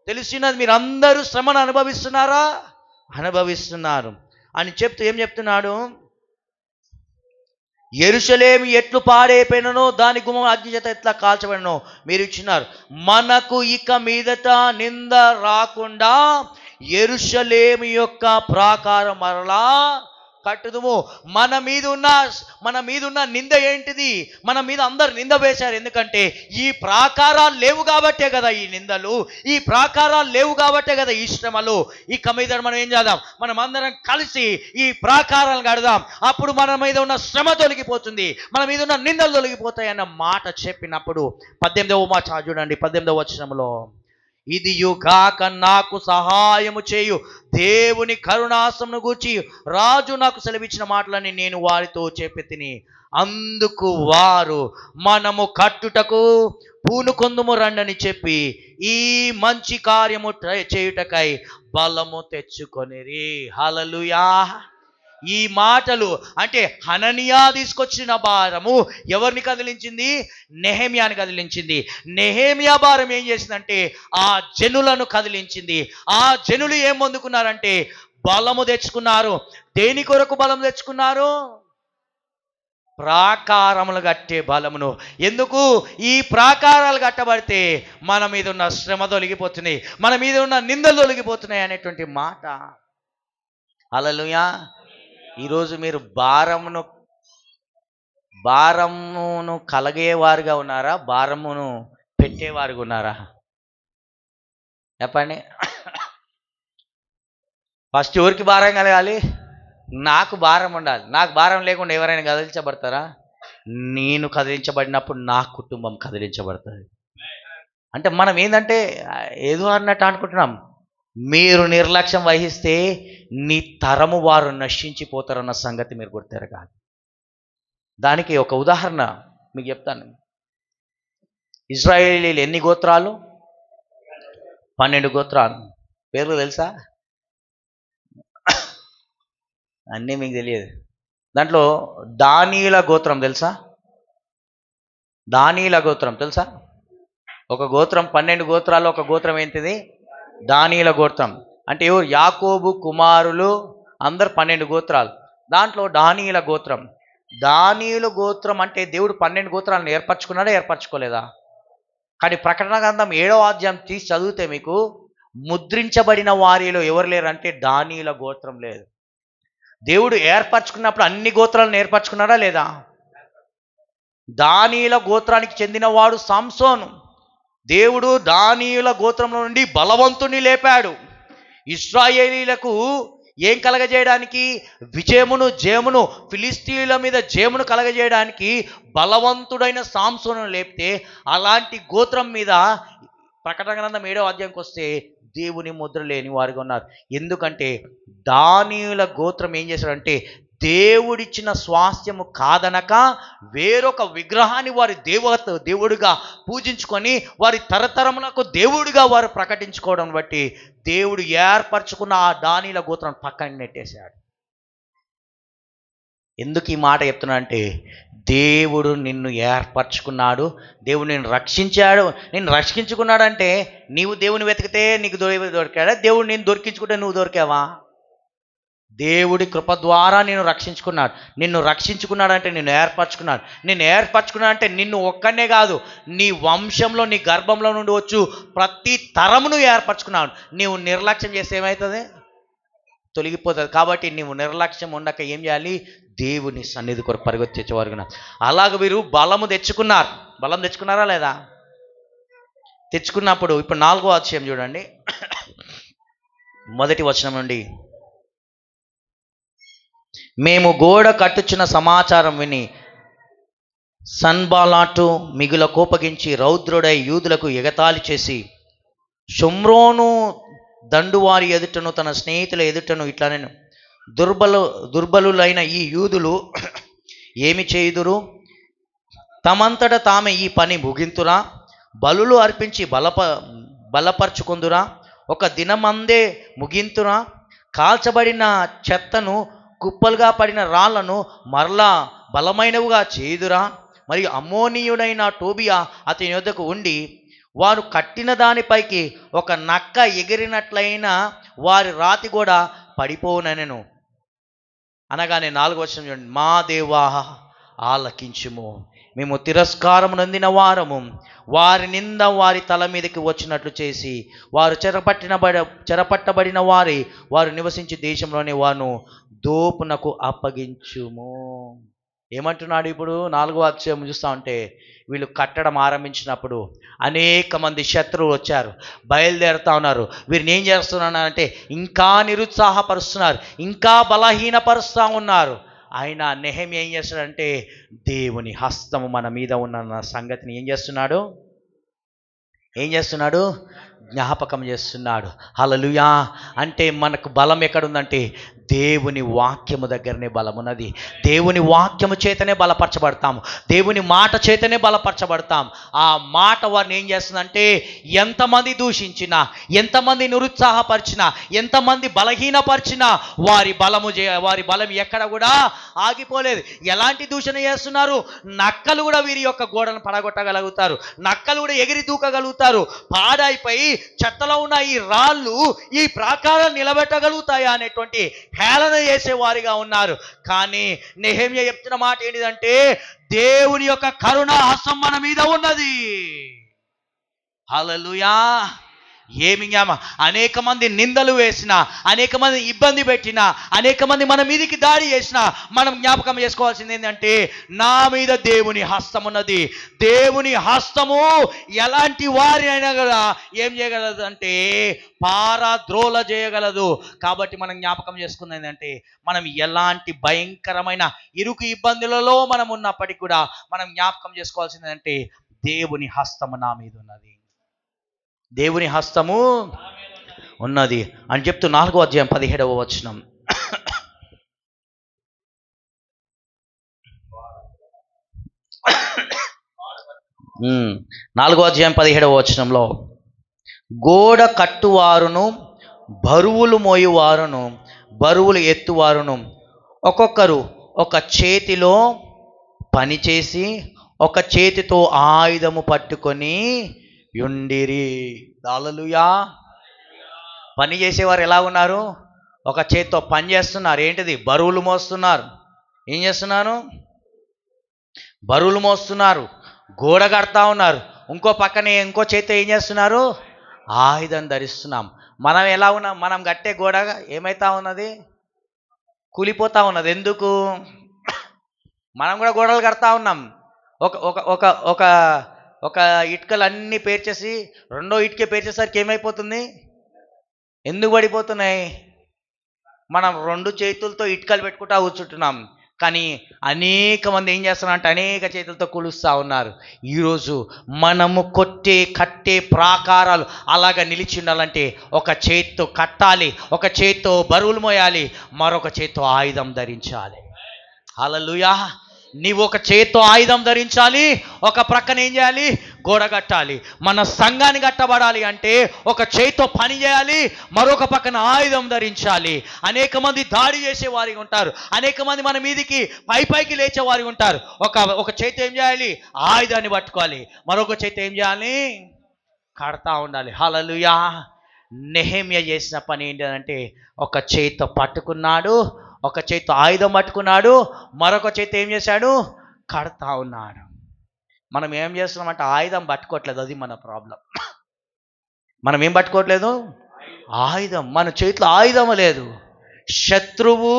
తెలిసినది, మీరు అందరూ శ్రమను అనుభవిస్తున్నారా? అనుభవిస్తున్నారు అని చెప్తూ ఏం చెప్తున్నాడు? యెరూషలేము ఎట్లు పాడైపోయిననో దాని గుమ్మం అగ్ని చేత ఎట్లా కాల్చబడినో మీరు ఇచ్చినారు. మనకు ఇక మీదట నింద రాకుండా యెరూషలేము యొక్క ప్రాకారం మరలా కట్టుదుము. మన మీద ఉన్న నింద ఏంటిది? మన మీద అందరు నింద వేశారు. ఎందుకంటే ఈ ప్రాకారాలు లేవు కాబట్టే కదా ఈ నిందలు, ఈ ప్రాకారాలు లేవు కాబట్టే కదా ఈ శ్రమలు. ఇక మీద మనం ఏం చేద్దాం? మనం అందరం కలిసి ఈ ప్రాకారాలను కడదాం. అప్పుడు మన మీద ఉన్న శ్రమ తొలగిపోతుంది, మన మీద ఉన్న నిందలు తొలగిపోతాయి అన్న మాట చెప్పినప్పుడు 18వ మాట చూడండి, 18వ వచనంలో, ఇది యుగాక నాకు సహాయము చేయు దేవుని కరుణాసమును గూర్చి రాజు నాకు సెలవిచ్చిన మాటలని నేను వారితో చెప్పి తిని, అందుకు వారు మనము కట్టుటకు పూనుకొందుము రండని చెప్పి ఈ మంచి కార్యము చేయుటకై బలము తెచ్చుకొనిరి. హల్లెలూయా. ఈ మాటలు అంటే హనన్యా తీసుకొచ్చిన భారము ఎవరిని కదిలించింది? నెహెమ్యాని కదిలించింది. నెహెమ్యా భారం ఏం చేసిందంటే ఆ జనులను కదిలించింది. ఆ జనులు ఏం పొందుకున్నారంటే బలము తెచ్చుకున్నారు. దేని కొరకు బలం తెచ్చుకున్నారు? ప్రాకారములు కట్టే బలమును. ఎందుకు? ఈ ప్రాకారాలు కట్టబడితే మన మీద ఉన్న శ్రమ తొలగిపోతుంది, మన మీద ఉన్న నిందలు తొలగిపోతున్నాయి అనేటువంటి మాట. హల్లెలూయా. ఈరోజు మీరు భారమును కలగేవారుగా ఉన్నారా? భారమును పెట్టేవారుగా ఉన్నారా? చెప్పండి. ఫస్ట్ ఎవరికి భారం కలగాలి? నాకు భారం ఉండాలి. నాకు భారం లేకుండా ఎవరైనా కదిలించబడతారా? నేను కదిలించబడినప్పుడు నా కుటుంబం కదిలించబడుతుంది. అంటే మనం ఏంటంటే ఏదో అన్నట్టు అనుకుంటున్నాం. మీరు నిర్లక్ష్యం వహిస్తే నీ తరము వారు నశించిపోతారన్న సంగతి మీరు గుర్తెరగాలి. దానికి ఒక ఉదాహరణ మీకు చెప్తాను. ఇశ్రాయేలీలు ఎన్ని గోత్రాలు? 12 గోత్రాలు. పేర్లు తెలుసా? అన్నీ మీకు తెలియదు. దాంట్లో దానియేలు గోత్రం తెలుసా? దానియేలు గోత్రం తెలుసా? ఒక గోత్రం 12 గోత్రాల్లో ఒక గోత్రం ఏంటిది? దానియేలు గోత్రం. అంటే ఎవరు? యాకోబు కుమారులు అందరు 12 గోత్రాలు. దాంట్లో దానియేలు గోత్రం. దానియేలు గోత్రం అంటే దేవుడు 12 గోత్రాలను ఏర్పరచుకున్నాడా? ఏర్పరచుకోలేదా? కానీ ప్రకటన గ్రంథం 7వ అధ్యాయం తీసి చదివితే మీకు ముద్రించబడిన వారిలో ఎవరు లేరంటే దానియేలు గోత్రం లేదు. దేవుడు ఏర్పరచుకున్నప్పుడు అన్ని గోత్రాలను ఏర్పరచుకున్నాడా లేదా? దానియేలు గోత్రానికి చెందినవాడు సంసోను. దేవుడు దానియేలు గోత్రంలో నుండి బలవంతుని లేపాడు. ఇశ్రాయేలీలకు ఏం కలగజేయడానికి? విజయమును, జయమును, ఫిలిస్తీన్ల మీద జయమును కలగజేయడానికి బలవంతుడైన సంసోను లేపితే, అలాంటి గోత్రం మీద ప్రకటన గ్రంథం 7వ అధ్యాయంకి వస్తే దేవుని ముద్ర లేని వారుగా ఉన్నారు. ఎందుకంటే దానియేలు గోత్రం ఏం చేశాడంటే దేవుడిచ్చిన స్వాస్థ్యము కాదనక వేరొక విగ్రహాన్ని వారి దేవుడిగా పూజించుకొని వారి తరతరములకు దేవుడిగా వారు ప్రకటించుకోవడం బట్టి దేవుడు ఏర్పరచుకున్న ఆ దానియేలు గోత్రం పక్కన నెట్టేశాడు. ఎందుకు ఈ మాట చెప్తున్నా అంటే, దేవుడు నిన్ను ఏర్పరచుకున్నాడు, దేవుడు నిన్ను రక్షించాడు. నిన్ను రక్షించుకున్నాడంటే నీవు దేవుని వెతికితే నీకు దొరికాడా, దేవుడు నేను దొరికించుకుంటే నువ్వు దొరికావా? దేవుడి కృప ద్వారా నిన్ను రక్షించుకున్నాడు. నిన్ను రక్షించుకున్నాడంటే నిన్ను ఏర్పరచుకున్నాడు. నిన్ను ఏర్పరచుకున్నాడంటే నిన్ను ఒక్కనే కాదు, నీ వంశంలో నీ గర్భంలో నుండి వచ్చు ప్రతి తరమును ఏర్పరచుకున్నాడు. నీవు నిర్లక్ష్యం చేస్తే ఏమవుతుంది? తొలగిపోతుంది. కాబట్టి నీవు నిర్లక్ష్యం ఉండక ఏం చేయాలి? దేవుని సన్నిధి కొరకు పరిగెత్తించేవారు. అలాగ వీరు బలము తెచ్చుకున్నారు. బలం తెచ్చుకున్నారా లేదా? తెచ్చుకున్నప్పుడు ఇప్పుడు 4వ అధ్యాయం చూడండి, 1వ వచనం నుండి. మేము గోడ కట్టుచున్న సమాచారం విని సన్బాలాటు మిగుల కోపగించి రౌద్రుడై యూదులకు ఎగతాళి చేసి షోమ్రోను దండువారి ఎదుటను తన స్నేహితుల ఎదుటను ఇట్లా నేను దుర్బలులైన ఈ యూదులు ఏమి చేయుదురు? తమంతట తామే ఈ పని ముగింతురా? బలులు అర్పించి బలపరుచుకుందురా? ఒక దినమందే ముగింతురా? కాల్చబడిన చెత్తను, కుప్పలుగా పడిన రాళ్లను మరలా బలమైనవిగా చేయుదురా? మరియు అమ్మోనీయుడైన టోబియా అతని యొద్దకు ఉండి వారు కట్టిన దానిపైకి ఒక నక్క ఎగిరినట్లయినా వారి రాతి కూడా పడిపోవునెను అనగానే 4వ వచనం చూడండి. మా దేవా ఆలకించుము, మేము తిరస్కారం నొందిన వారము, వారి నింద వారి తల మీదకి వచ్చినట్లు చేసి వారు చెరపట్టబడిన వారు నివసించే దేశంలోనే వారు దోపునకు అప్పగించుము. ఏమంటున్నాడు ఇప్పుడు? 4వ అధ్యాయం చూస్తూ ఉంటే వీళ్ళు కట్టడం ఆరంభించినప్పుడు అనేక మంది శత్రువులు వచ్చారు, బయలుదేరుతా ఉన్నారు. వీరిని ఏం చేస్తున్నారంటే ఇంకా నిరుత్సాహపరుస్తున్నారు, ఇంకా బలహీనపరుస్తూ ఉన్నారు. ఆయన నెహెమ్యా ఏం చేస్తున్నాడంటే దేవుని హస్తము మన మీద ఉన్న సంగతిని ఏం చేస్తున్నాడు? జ్ఞాపకం చేస్తున్నాడు. హల్లెలూయా. అంటే మనకు బలం ఎక్కడుందంటే దేవుని వాక్యము దగ్గరనే బలమున్నది. దేవుని వాక్యము చేతనే బలపరచబడతాము, దేవుని మాట చేతనే బలపరచబడతాం. ఆ మాట వారిని ఏం చేస్తుందంటే ఎంతమంది దూషించినా, ఎంతమంది నిరుత్సాహపరిచినా, ఎంతమంది బలహీనపరిచినా వారి బలం ఎక్కడ కూడా ఆగిపోలేదు. ఎలాంటి దూషణ చేస్తున్నారు? నక్కలు కూడా వీరి యొక్క గోడను పడగొట్టగలుగుతారు, నక్కలు కూడా ఎగిరి దూకగలుగుతారు. పాడైపోయి చెత్తలో ఉన్న ఈ రాళ్ళు ఈ ప్రాకారాలు నిలబెట్టగలుగుతాయా అనేటువంటి హేళన చేసేవారిగా ఉన్నారు. కానీ నెహెమ్యా చెప్తున్న మాట ఏంటిదంటే దేవుని యొక్క కరుణా హస్తం మన మీద ఉన్నది. హల్లెలూయా. అనేక మంది నిందలు వేసినా, అనేక మంది ఇబ్బంది పెట్టినా, అనేక మంది మన మీదికి దాడి చేసినా మనం జ్ఞాపకం చేసుకోవాల్సింది ఏంటంటే నా మీద దేవుని హస్తం ఉన్నది. దేవుని హస్తము ఎలాంటి వారినైనా కూడా ఏం చేయగలదు అంటే పారద్రోల చేయగలదు. కాబట్టి మనం జ్ఞాపకం చేసుకుంది ఏంటంటే మనం ఎలాంటి భయంకరమైన ఇరుకు ఇబ్బందులలో మనం ఉన్నప్పటికీ కూడా మనం జ్ఞాపకం చేసుకోవాల్సింది ఏంటంటే దేవుని హస్తము నా మీద ఉన్నది, దేవుని హస్తము ఉన్నది అని చెప్తూ 4వ అధ్యాయం 17వ వచనం. 4వ అధ్యాయం 17వ వచనంలో గోడ కట్టువారును బరువులు మోయువారును బరువులు ఎత్తువారును ఒక్కొక్కరు ఒక చేతిలో పనిచేసి ఒక చేతితో ఆయుధము పట్టుకొని యుండిరి. హల్లెలూయా. పని చేసేవారు ఎలా ఉన్నారు? ఒక చేతితో పని చేస్తున్నారు. ఏంటిది? బరువులు మోస్తున్నారు. ఏం చేస్తున్నారు? బరువులు మోస్తున్నారు, గోడ కడతా ఉన్నారు. ఇంకో పక్కనే ఇంకో చేతితో ఏం చేస్తున్నారు? ఆయుధం ధరిస్తున్నాం. మనం ఎలా ఉన్నాం? మనం కట్టే గోడ ఏమైతా ఉన్నది? కూలిపోతా ఉన్నది. ఎందుకు? మనం కూడా గోడలు కడతా ఉన్నాం. ఒక ఒక ఇటుకలన్నీ పేర్చేసి రెండో ఇటుకే పేర్చేసరికి ఏమైపోతుంది? ఎందుకు పడిపోతున్నాయి? మనం 2 చేతులతో ఇటుకలు పెట్టుకుంటా కూర్చుంటున్నాం. కానీ అనేక మంది ఏం చేస్తున్నారంటే అనేక చేతులతో కూలుస్తూ ఉన్నారు. ఈరోజు మనము కట్టే ప్రాకారాలు అలాగా నిలిచి ఉండాలంటే ఒక చేత్తో కట్టాలి, ఒక చేత్తో బరువులు మోయాలి, మరొక చేత్తో ఆయుధం ధరించాలి. హల్లెలూయా. నీవు ఒక చేత్తో ఆయుధం ధరించాలి, ఒక ప్రక్కన ఏం చేయాలి, గోడ కట్టాలి. మన సంఘాన్ని కట్టబడాలి అంటే ఒక చేత్తో పని చేయాలి, మరొక పక్కన ఆయుధం ధరించాలి. అనేక మంది దాడి చేసే వారికి ఉంటారు, అనేక మంది మన మీదికి పైకి లేచే వారికి ఉంటారు. ఒక చేతి ఏం చేయాలి, ఆయుధాన్ని పట్టుకోవాలి, మరొక చేతి ఏం చేయాలి, కడతా ఉండాలి. హల్లెలూయా. నెహెమ్యా చేసిన పని ఏంటంటే ఒక చేత్తో పట్టుకున్నాడు, ఒక చేత్తో ఆయుధం పట్టుకున్నాడు, మరొక చేతి ఏం చేశాడు, కడతా ఉన్నాడు. మనం ఏం చేస్తున్నామంటే ఆయుధం పట్టుకోవట్లేదు, అది మన ప్రాబ్లం. మనం ఏం పట్టుకోవట్లేదు, ఆయుధం. మన చేతిలో ఆయుధం లేదు. శత్రువు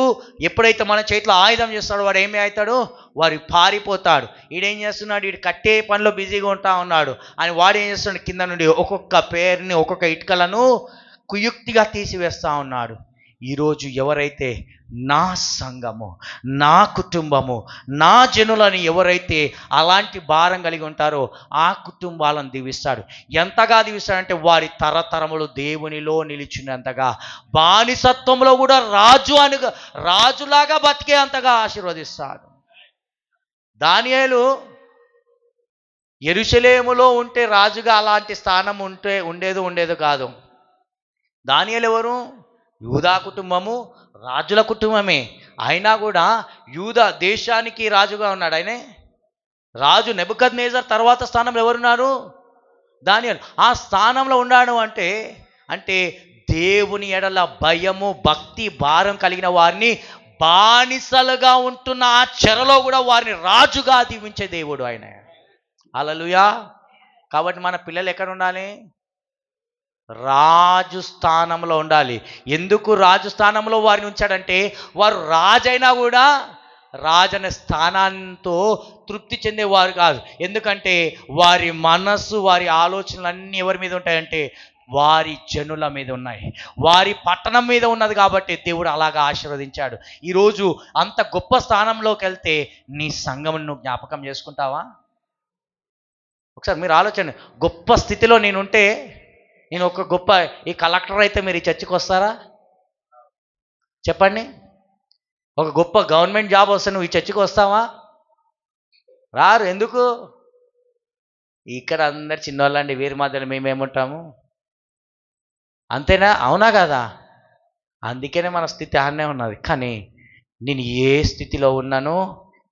ఎప్పుడైతే మన చేతిలో ఆయుధం చేస్తాడో వాడు ఏమి అవుతాడు, వాడు పారిపోతాడు. ఈడేం చేస్తున్నాడు, వీడు కట్టే పనిలో బిజీగా ఉంటా ఉన్నాడు అని వాడు ఏం చేస్తున్నాడు, కింద నుండి ఒక్కొక్క పేరుని ఒక్కొక్క ఇటుకలను కుయుక్తిగా తీసివేస్తూ ఉన్నాడు. ఈరోజు ఎవరైతే నా సంఘము, నా కుటుంబము, నా జనులని ఎవరైతే అలాంటి భారం కలిగి ఉంటారో ఆ కుటుంబాలను దీవిస్తాడు. ఎంతగా దీవిస్తాడంటే వారి తరతరములు దేవునిలో నిలిచినంతగా, బానిసత్వంలో కూడా రాజులాగా బతికే అంతగా ఆశీర్వదిస్తాడు. దానియేలు యెరూషలేములో ఉంటే రాజుగా అలాంటి స్థానం ఉండేదో కాదు. దానియేలు ఎవరు, యూదా కుటుంబము, రాజుల కుటుంబమే. అయినా కూడా యూదా దేశానికి రాజుగా ఉన్నాడు. ఆయనే రాజు నెబుకద్నెజర్ తర్వాత స్థానంలో ఎవరున్నారు, దానియేలు. ఆ స్థానంలో ఉన్నాడు అంటే దేవుని ఎడల భయము, భక్తి, భారం కలిగిన వారిని, బానిసలుగా ఉంటున్న ఆ చెరలో కూడా వారిని రాజుగా దీవించే దేవుడు ఆయన. హల్లెలూయా. కాబట్టి మన పిల్లలు ఎక్కడ ఉండాలి, రాజు స్థానంలో ఉండాలి. ఎందుకు రాజు స్థానంలో వారిని ఉంచాడంటే వారు రాజైనా కూడా రాజనే స్థానంతో తృప్తి చెందేవారు కాదు. ఎందుకంటే వారి మనస్సు, వారి ఆలోచనలు అన్నీ ఎవరి మీద ఉంటాయంటే వారి జనుల మీద ఉన్నాయి, వారి పట్టణం మీద ఉన్నది. కాబట్టి దేవుడు అలాగా ఆశీర్వదించాడు. ఈరోజు అంత గొప్ప స్థానంలోకి వెళ్తే నీ సంఘమును నువ్వు జ్ఞాపకం చేసుకుంటావా? ఒకసారి మీరు ఆలోచన. గొప్ప స్థితిలో నేనుంటే, నేను ఒక గొప్ప ఈ కలెక్టర్ అయితే మీరు ఈ చర్చికి వస్తారా చెప్పండి? ఒక గొప్ప గవర్నమెంట్ జాబ్ వస్తే నువ్వు ఈ చర్చికి వస్తావా? రారు. ఎందుకు? ఇక్కడ అందరు చిన్నవాళ్ళండి, వీరి మధ్యలో మేమేముంటాము, అంతేనా? అవునా కదా? అందుకనే మన స్థితి ఆనే ఉన్నది. కానీ నేను ఏ స్థితిలో ఉన్నానో,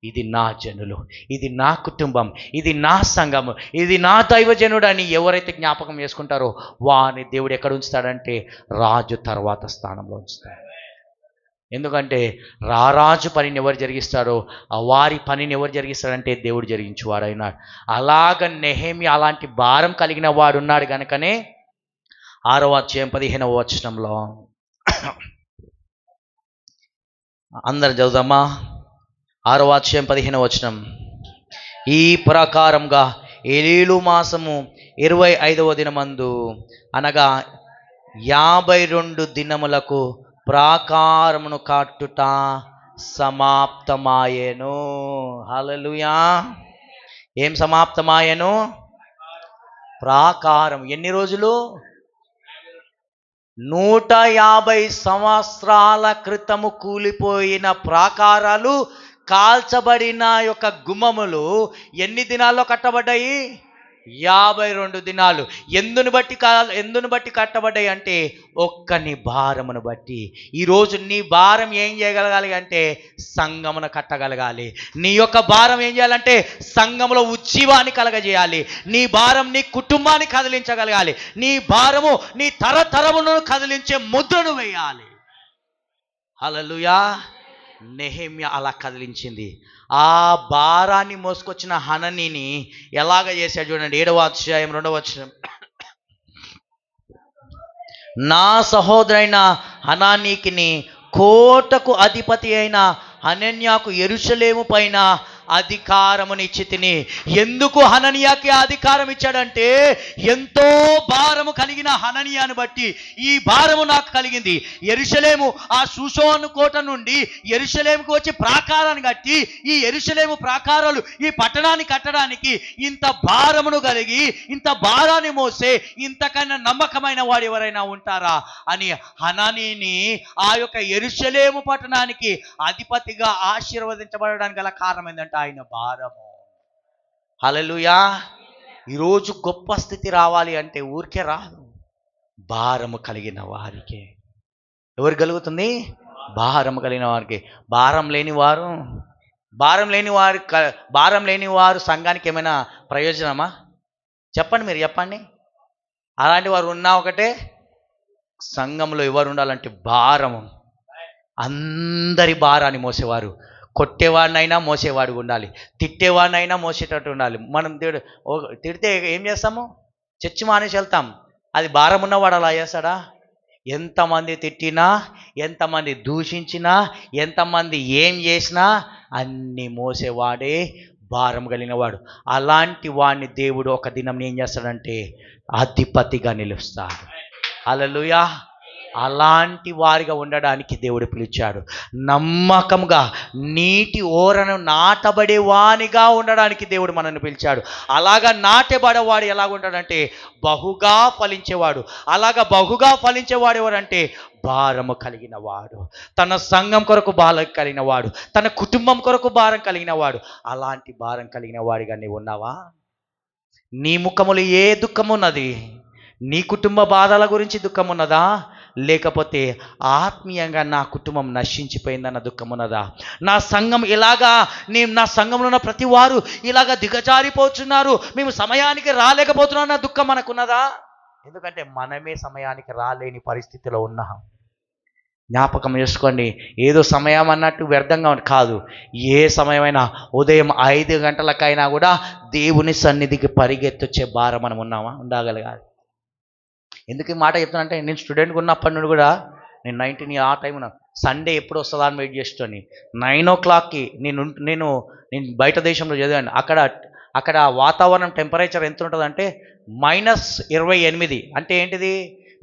ఇది నా జనులు, ఇది నా కుటుంబం, ఇది నా సంఘము, ఇది నా దైవజనుడు అని ఎవరైతే జ్ఞాపకం చేసుకుంటారో వారిని దేవుడు ఎక్కడ ఉంచుతాడంటే రాజు తర్వాత స్థానంలో ఉంచుతాడు. ఎందుకంటే రారాజు పనిని ఎవరు జరిగిస్తాడో వారి పనిని ఎవరు జరిగిస్తాడంటే దేవుడు జరిగించేవాడు అయినాడు. అలాగ నెహెమ్యా అలాంటి భారం కలిగిన వాడు ఉన్నాడు కనుకనే 6వ అధ్యాయం 15వ వచనంలో అందరు చదువుదామా? 6వ అధ్యాయం 15వ వచనం. ఈ ప్రకారంగా ఏలీలు మాసము 25వ దినమందు అనగా 52 దినములకు ప్రాకారమును కట్టుట సమాప్తమాయెను. హల్లెలూయా. ఏం సమాప్తమాయెను? ప్రాకారం. ఎన్ని రోజులు? 150 సంవత్సరాల క్రితము కూలిపోయిన ప్రాకారాలు, కాల్చబడిన యొక్క గుమ్మములు ఎన్ని దినాల్లో కట్టబడ్డాయి? 52 దినాలు. ఎందును బట్టి కట్టబడ్డాయి అంటే ఒక్కని భారమును బట్టి. ఈరోజు నీ భారం ఏం చేయగలగాలి అంటే సంఘమును కట్టగలగాలి. నీ యొక్క భారం ఏం చేయాలంటే సంఘములో ఉజ్జీవాన్ని కలగజేయాలి. నీ భారం నీ కుటుంబాన్ని కదిలించగలగాలి. నీ భారము నీ తరతరములను కదిలించే ముద్రను వేయాలి. హల్లెలూయా. నెహెమ్యా అలా కదిలించింది. ఆ భారాన్ని మోసుకొచ్చిన హననీని ఎలాగ చేశాడు చూడండి. 7వ అధ్యాయం 2వ వచనం. నా సహోదరైన హనానీకిని కోటకు అధిపతి అయిన హనన్యాకు యెరూషలేము పైన అధికారమునిచ్చి తిని. ఎందుకు హనన్యాకి అధికారం ఇచ్చాడంటే ఎంతో భారము కలిగిన హనన్యాను బట్టి ఈ భారము నాకు కలిగింది. యెరూషలేము ఆ షూషోను కోట నుండి యెరూషలేముకు వచ్చి ప్రాకారాన్ని కట్టి ఈ యెరూషలేము ప్రాకారాలు ఈ పట్టణాన్ని కట్టడానికి ఇంత భారమును కలిగి ఇంత భారాన్ని మోసే ఇంతకన్నా నమ్మకమైన వాడు ఎవరైనా ఉంటారా అని హనానీని ఆ యొక్క యెరూషలేము పట్టణానికి అధిపతిగా ఆశీర్వదించబడడానికి గల కారణం ఏంటంటే ఆయన భారము. హల్లెలూయా. ఈరోజు గొప్ప స్థితి రావాలి అంటే ఊరికే రాదు, భారము కలిగిన వారికి. ఎవరు కలుగుతుంది? భారము కలిగిన వారికి. భారం లేని వారు సంఘానికి ఏమైనా ప్రయోజనమా? చెప్పండి, మీరు చెప్పండి. అలాంటి వారు ఉన్నా ఒకటే. సంఘంలో ఎవరు ఉండాలంటే భారము, అందరి భారాన్ని మోసేవారు. కొట్టేవాడినైనా మోసేవాడు ఉండాలి, తిట్టేవాడినైనా మోసేటట్టు ఉండాలి. మనం తిడితే ఏం చేస్తాము? చర్చి మానేసి వెళ్తాం. అది భారం ఉన్నవాడు అలా చేస్తాడా? ఎంతమంది తిట్టినా, ఎంతమంది దూషించినా, ఎంతమంది ఏం చేసినా అన్నీ మోసేవాడే భారం కలిగిన వాడు. అలాంటి వాడిని దేవుడు ఒక దినం ఏం చేస్తాడంటే అధిపతిగా నిలుస్తాడు. హల్లెలూయా. అలాంటి వారిగా ఉండడానికి దేవుడు పిలిచాడు. నమ్మకంగా నీటి ఓరను నాటబడే వానిగా ఉండడానికి దేవుడు మనల్ని పిలిచాడు. అలాగా నాటబడేవాడు ఎలాగ ఉంటాడంటే బహుగా ఫలించేవాడు. అలాగా బహుగా ఫలించేవాడు ఎవరంటే భారము కలిగిన వాడు, తన సంఘం కొరకు భారం కలిగిన వాడు, తన కుటుంబం కొరకు భారం కలిగిన వాడు. అలాంటి భారం కలిగిన వాడిగా నీవు ఉన్నావా? నీ ముఖములో ఏ దుఃఖం ఉన్నది? నీ కుటుంబ బాధల గురించి దుఃఖం ఉన్నదా? లేకపోతే ఆత్మీయంగా నా కుటుంబం నశించిపోయిందన్న దుఃఖం ఉన్నదా? నా సంఘం ఇలాగా, నా సంఘంలో ఉన్న ప్రతి వారు ఇలాగా దిగజారిపోతున్నారు, మేము సమయానికి రాలేకపోతున్నాం అన్న దుఃఖం మనకున్నదా? ఎందుకంటే మనమే సమయానికి రాలేని పరిస్థితిలో ఉన్నాం. జ్ఞాపకం చేసుకోండి. ఏదో సమయం అన్నట్టు వ్యర్థంగా కాదు. ఏ సమయమైనా ఉదయం 5 గంటలకైనా కూడా దేవుని సన్నిధికి పరిగెత్తొచ్చే భారం మనం ఉన్నామా? ఉండగలగాలి. ఎందుకు ఈ మాట చెప్తానంటే, నేను స్టూడెంట్గా ఉన్నప్పటి నుండి కూడా, నేను 19 ఆ టైంలో సండే ఎప్పుడు వస్తుందా అని వెయిట్ చేస్తాను. 9 o'clockకి నేను బయట దేశంలో చదివాను. అక్కడ వాతావరణం టెంపరేచర్ ఎంత ఉంటుందంటే -28. అంటే ఏంటిది?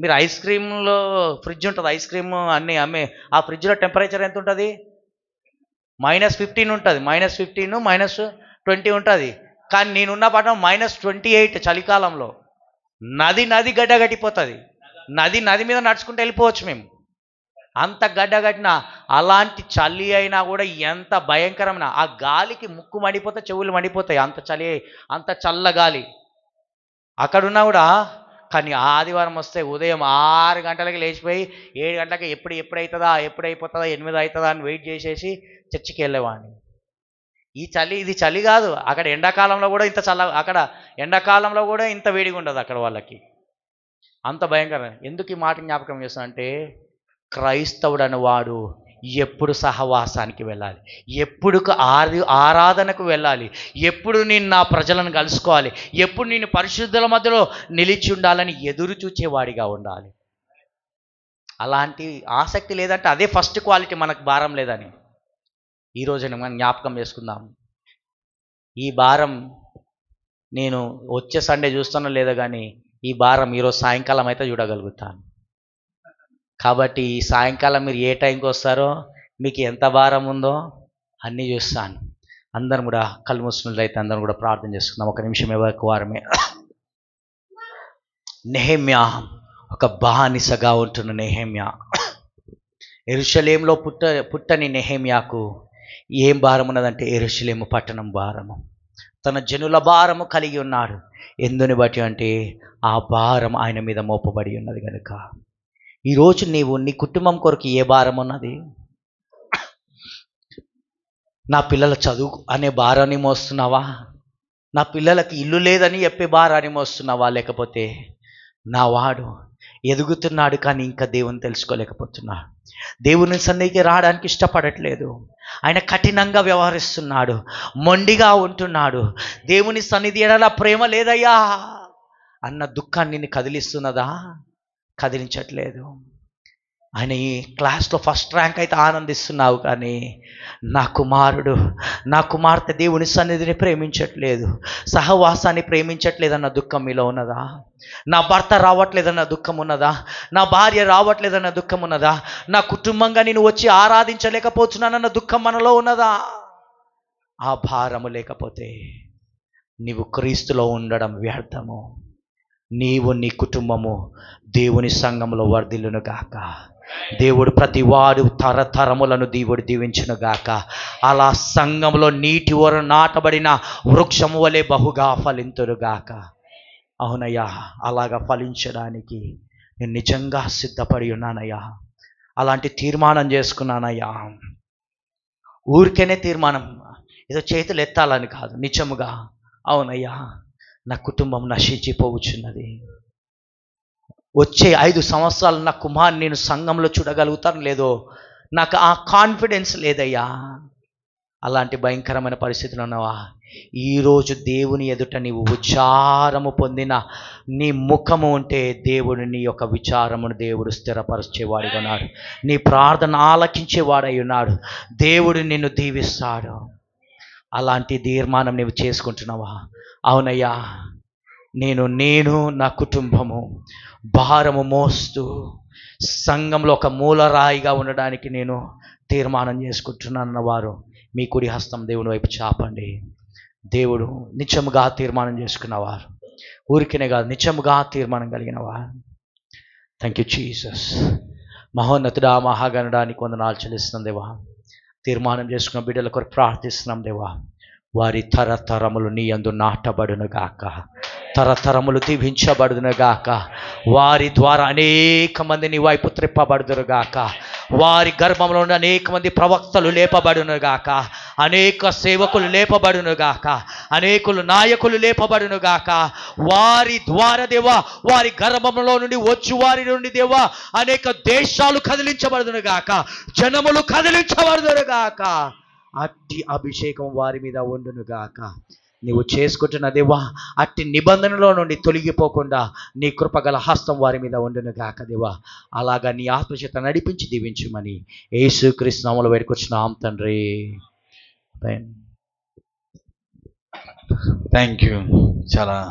మీరు ఐస్ క్రీమ్లో ఫ్రిడ్జ్ ఉంటుంది, ఐస్ క్రీమ్ అన్నీ అమ్మే ఆ ఫ్రిడ్జ్లో టెంపరేచర్ ఎంత ఉంటుంది? -15 ఉంటుంది. -15, -20 ఉంటుంది. కానీ నేనున్న పట్టణం -28 చలికాలంలో. నది గడ్డగట్టిపోతుంది. నది మీద నడుచుకుంటూ వెళ్ళిపోవచ్చు మేము, అంత గడ్డగట్టిన. అలాంటి చలి అయినా కూడా ఎంత భయంకరమైన, ఆ గాలికి ముక్కు మండిపోతే, చెవులు మండిపోతాయి, అంత చలి, అంత చల్ల గాలి అక్కడున్నా కూడా. కానీ ఆదివారం వస్తే ఉదయం 6 గంటలకి లేచిపోయి 7 గంటలకి ఎప్పుడు అయిపోతుందా 8 అవుతుందా అని వెయిట్ చేసేసి చర్చికి వెళ్ళేవాడిని. ఇది చలి కాదు. అక్కడ ఎండాకాలంలో కూడా ఎండాకాలంలో కూడా ఇంత వేడిగా ఉండదు అక్కడ వాళ్ళకి, అంత భయంకరం. ఎందుకు ఈ మాట జ్ఞాపకం చేస్తాను అంటే, క్రైస్తవుడు అనేవాడు ఎప్పుడు సహవాసానికి వెళ్ళాలి, ఎప్పుడు ఆరాధనకు వెళ్ళాలి, ఎప్పుడు నేను నా ప్రజలను కలుసుకోవాలి, ఎప్పుడు నేను పరిశుద్ధుల మధ్యలో నిలిచి ఉండాలని ఎదురు చూచేవాడిగా ఉండాలి. అలాంటి ఆసక్తి లేదంటే అదే ఫస్ట్ క్వాలిటీ, మనకు భారం లేదని. ఈరోజు మనం జ్ఞాపకం చేసుకుందాం. ఈ భారం నేను వచ్చే సండే చూస్తానో లేదో కానీ, ఈ భారం ఈరోజు సాయంకాలం అయితే చూడగలుగుతాను. కాబట్టి ఈ సాయంకాలం మీరు ఏ టైంకి వస్తారో, మీకు ఎంత భారం ఉందో అన్నీ చూస్తాను. అందరం కూడా కళ్ళు మూసుకున్నట్లయితే అందరం కూడా ప్రార్థన చేసుకుందాం. ఒక నిమిషం ఎవరికి వారమే. నెహెమ్యా ఒక బానిసగా ఉంటున్న నెహెమ్యా, యెరూషలేములో పుట్టని నెహెమ్యాకు ఏం భారం ఉన్నదంటే యెరూషలేము పట్టణం భారము, తన జనుల భారము కలిగి ఉన్నాడు. ఎందుని బట్టి అంటే ఆ భారం ఆయన మీద మోపబడి ఉన్నది కనుక. ఈరోజు నీవు నీ కుటుంబం కొరకు ఏ భారం ఉన్నది? నా పిల్లల చదువు అనే భారాన్ని మోస్తున్నావా? నా పిల్లలకి ఇల్లు లేదని చెప్పే భారాన్ని మోస్తున్నావా? లేకపోతే నా వాడు ఎదుగుతున్నాడు కానీ ఇంకా దేవుని తెలుసుకోలేకపోతున్నాడు, దేవుని సన్నిధికి రావడానికి ఇష్టపడట్లేదు, ఆయన కఠినంగా వ్యవహరిస్తున్నాడు, మొండిగా ఉంటున్నాడు, దేవుని సన్నిధి ఎడల ప్రేమ లేదయ్యా అన్న దుఃఖాన్ని నిన్ను కదిలిస్తున్నదా? కదిలించట్లేదు. ఆయన ఈ క్లాస్లో ఫస్ట్ ర్యాంక్ అయితే ఆనందిస్తున్నావు, కానీ నా కుమారుడు నా కుమార్తె దేవుని సన్నిధిని ప్రేమించట్లేదు, సహవాసాన్ని ప్రేమించట్లేదన్న దుఃఖం మీలో ఉన్నదా? నా భర్త రావట్లేదన్న దుఃఖం ఉన్నదా? నా భార్య రావట్లేదన్న దుఃఖం ఉన్నదా? నా కుటుంబంగా నేను వచ్చి ఆరాధించలేకపోతున్నానన్న దుఃఖం మనలో ఉన్నదా? ఆ భారము లేకపోతే నీవు క్రీస్తులో ఉండడం వ్యర్థము. నీవు నీ కుటుంబము దేవుని సంఘంలో వర్ధిల్లును గాక. దేవుడు ప్రతి వాడు తరతరములను దేవుడు దీవించును గాక. అలా సంఘంలో నీటి వర నాటబడిన వృక్షము వలె బహుగా ఫలింతురు గాక. అవునయ్యా, అలాగా ఫలించడానికి నేను నిజంగా సిద్ధపడి ఉన్నానయ్యా. అలాంటి తీర్మానం చేసుకున్నానయ్యా. ఊరికేనే తీర్మానం, ఏదో చేతులు ఎత్తాలని కాదు, నిజముగా అవునయ్యా నా కుటుంబం నశించిపోవచ్చున్నది. వచ్చే 5 సంవత్సరాలు నా కుమారుని నేను సంఘంలో చూడగలుగుతాను లేదో నాకు ఆ కాన్ఫిడెన్స్ లేదయ్యా. అలాంటి భయంకరమైన పరిస్థితులు ఉన్నావా? ఈరోజు దేవుని ఎదుట నీవు విచారము పొందిన నీ ముఖము ఉంటే దేవుడు నీ యొక్క విచారమును దేవుడు స్థిరపరిచేవాడిగా ఉన్నాడు. నీ ప్రార్థన ఆలకించేవాడై ఉన్నాడు. దేవుడు నిన్ను దీవిస్తాడు. అలాంటి తీర్మానం నీవు చేసుకుంటున్నావా? అవునయ్యా, నేను నా కుటుంబము భారము మోస్తూ సంఘంలో ఒక మూలరాయిగా ఉండడానికి నేను తీర్మానం చేసుకుంటున్నానన్న వారు మీ కుడి హస్తం దేవుని వైపు చాపండి. దేవుడు నిత్యముగా తీర్మానం చేసుకున్నవారు, ఊరికినే కాదు నిత్యముగా తీర్మానం కలిగినవారు. Thank you Jesus. మహోన్నతుడా, మహాగణడానికి వందనాలు చెల్లిస్తున్నాం దేవా. తీర్మానం చేసుకున్న బిడ్డల కొరకు ప్రార్థిస్తున్నాం దేవా. వారి తరతరములు నీ యందు నాటబడును గాక, తరతరములు దీవించబడును గాక. వారి ద్వారా అనేక మంది నీ వైపు త్రిప్పబడుదురు గాక. వారి గర్భంలో ఉన్న అనేక మంది ప్రవక్తలు లేపబడును గాక, అనేక సేవకులు లేపబడును గాక, అనేకులు నాయకులు లేపబడును గాక. వారి ద్వారా దేవా, వారి గర్భంలో నుండి వచ్చు వారి నుండి దేవా అనేక దేశాలు కదిలించబడును గాక, జనములు కదిలించబడును గాక. అట్టి అభిషేకం వారి మీద ఉండును గాక. నీవు చేసుకుంటున్న దేవా అట్టి నిబంధనలో నుండి తొలగిపోకుండా నీ కృపగల హస్తం వారి మీద ఉండును గాక దేవా. అలాగా నీ ఆత్మచేత నడిపించి దీవించుమని యేసుక్రీస్తు నామములో వేడుకొచ్చున్నాం తండ్రి. Thank you. చాలా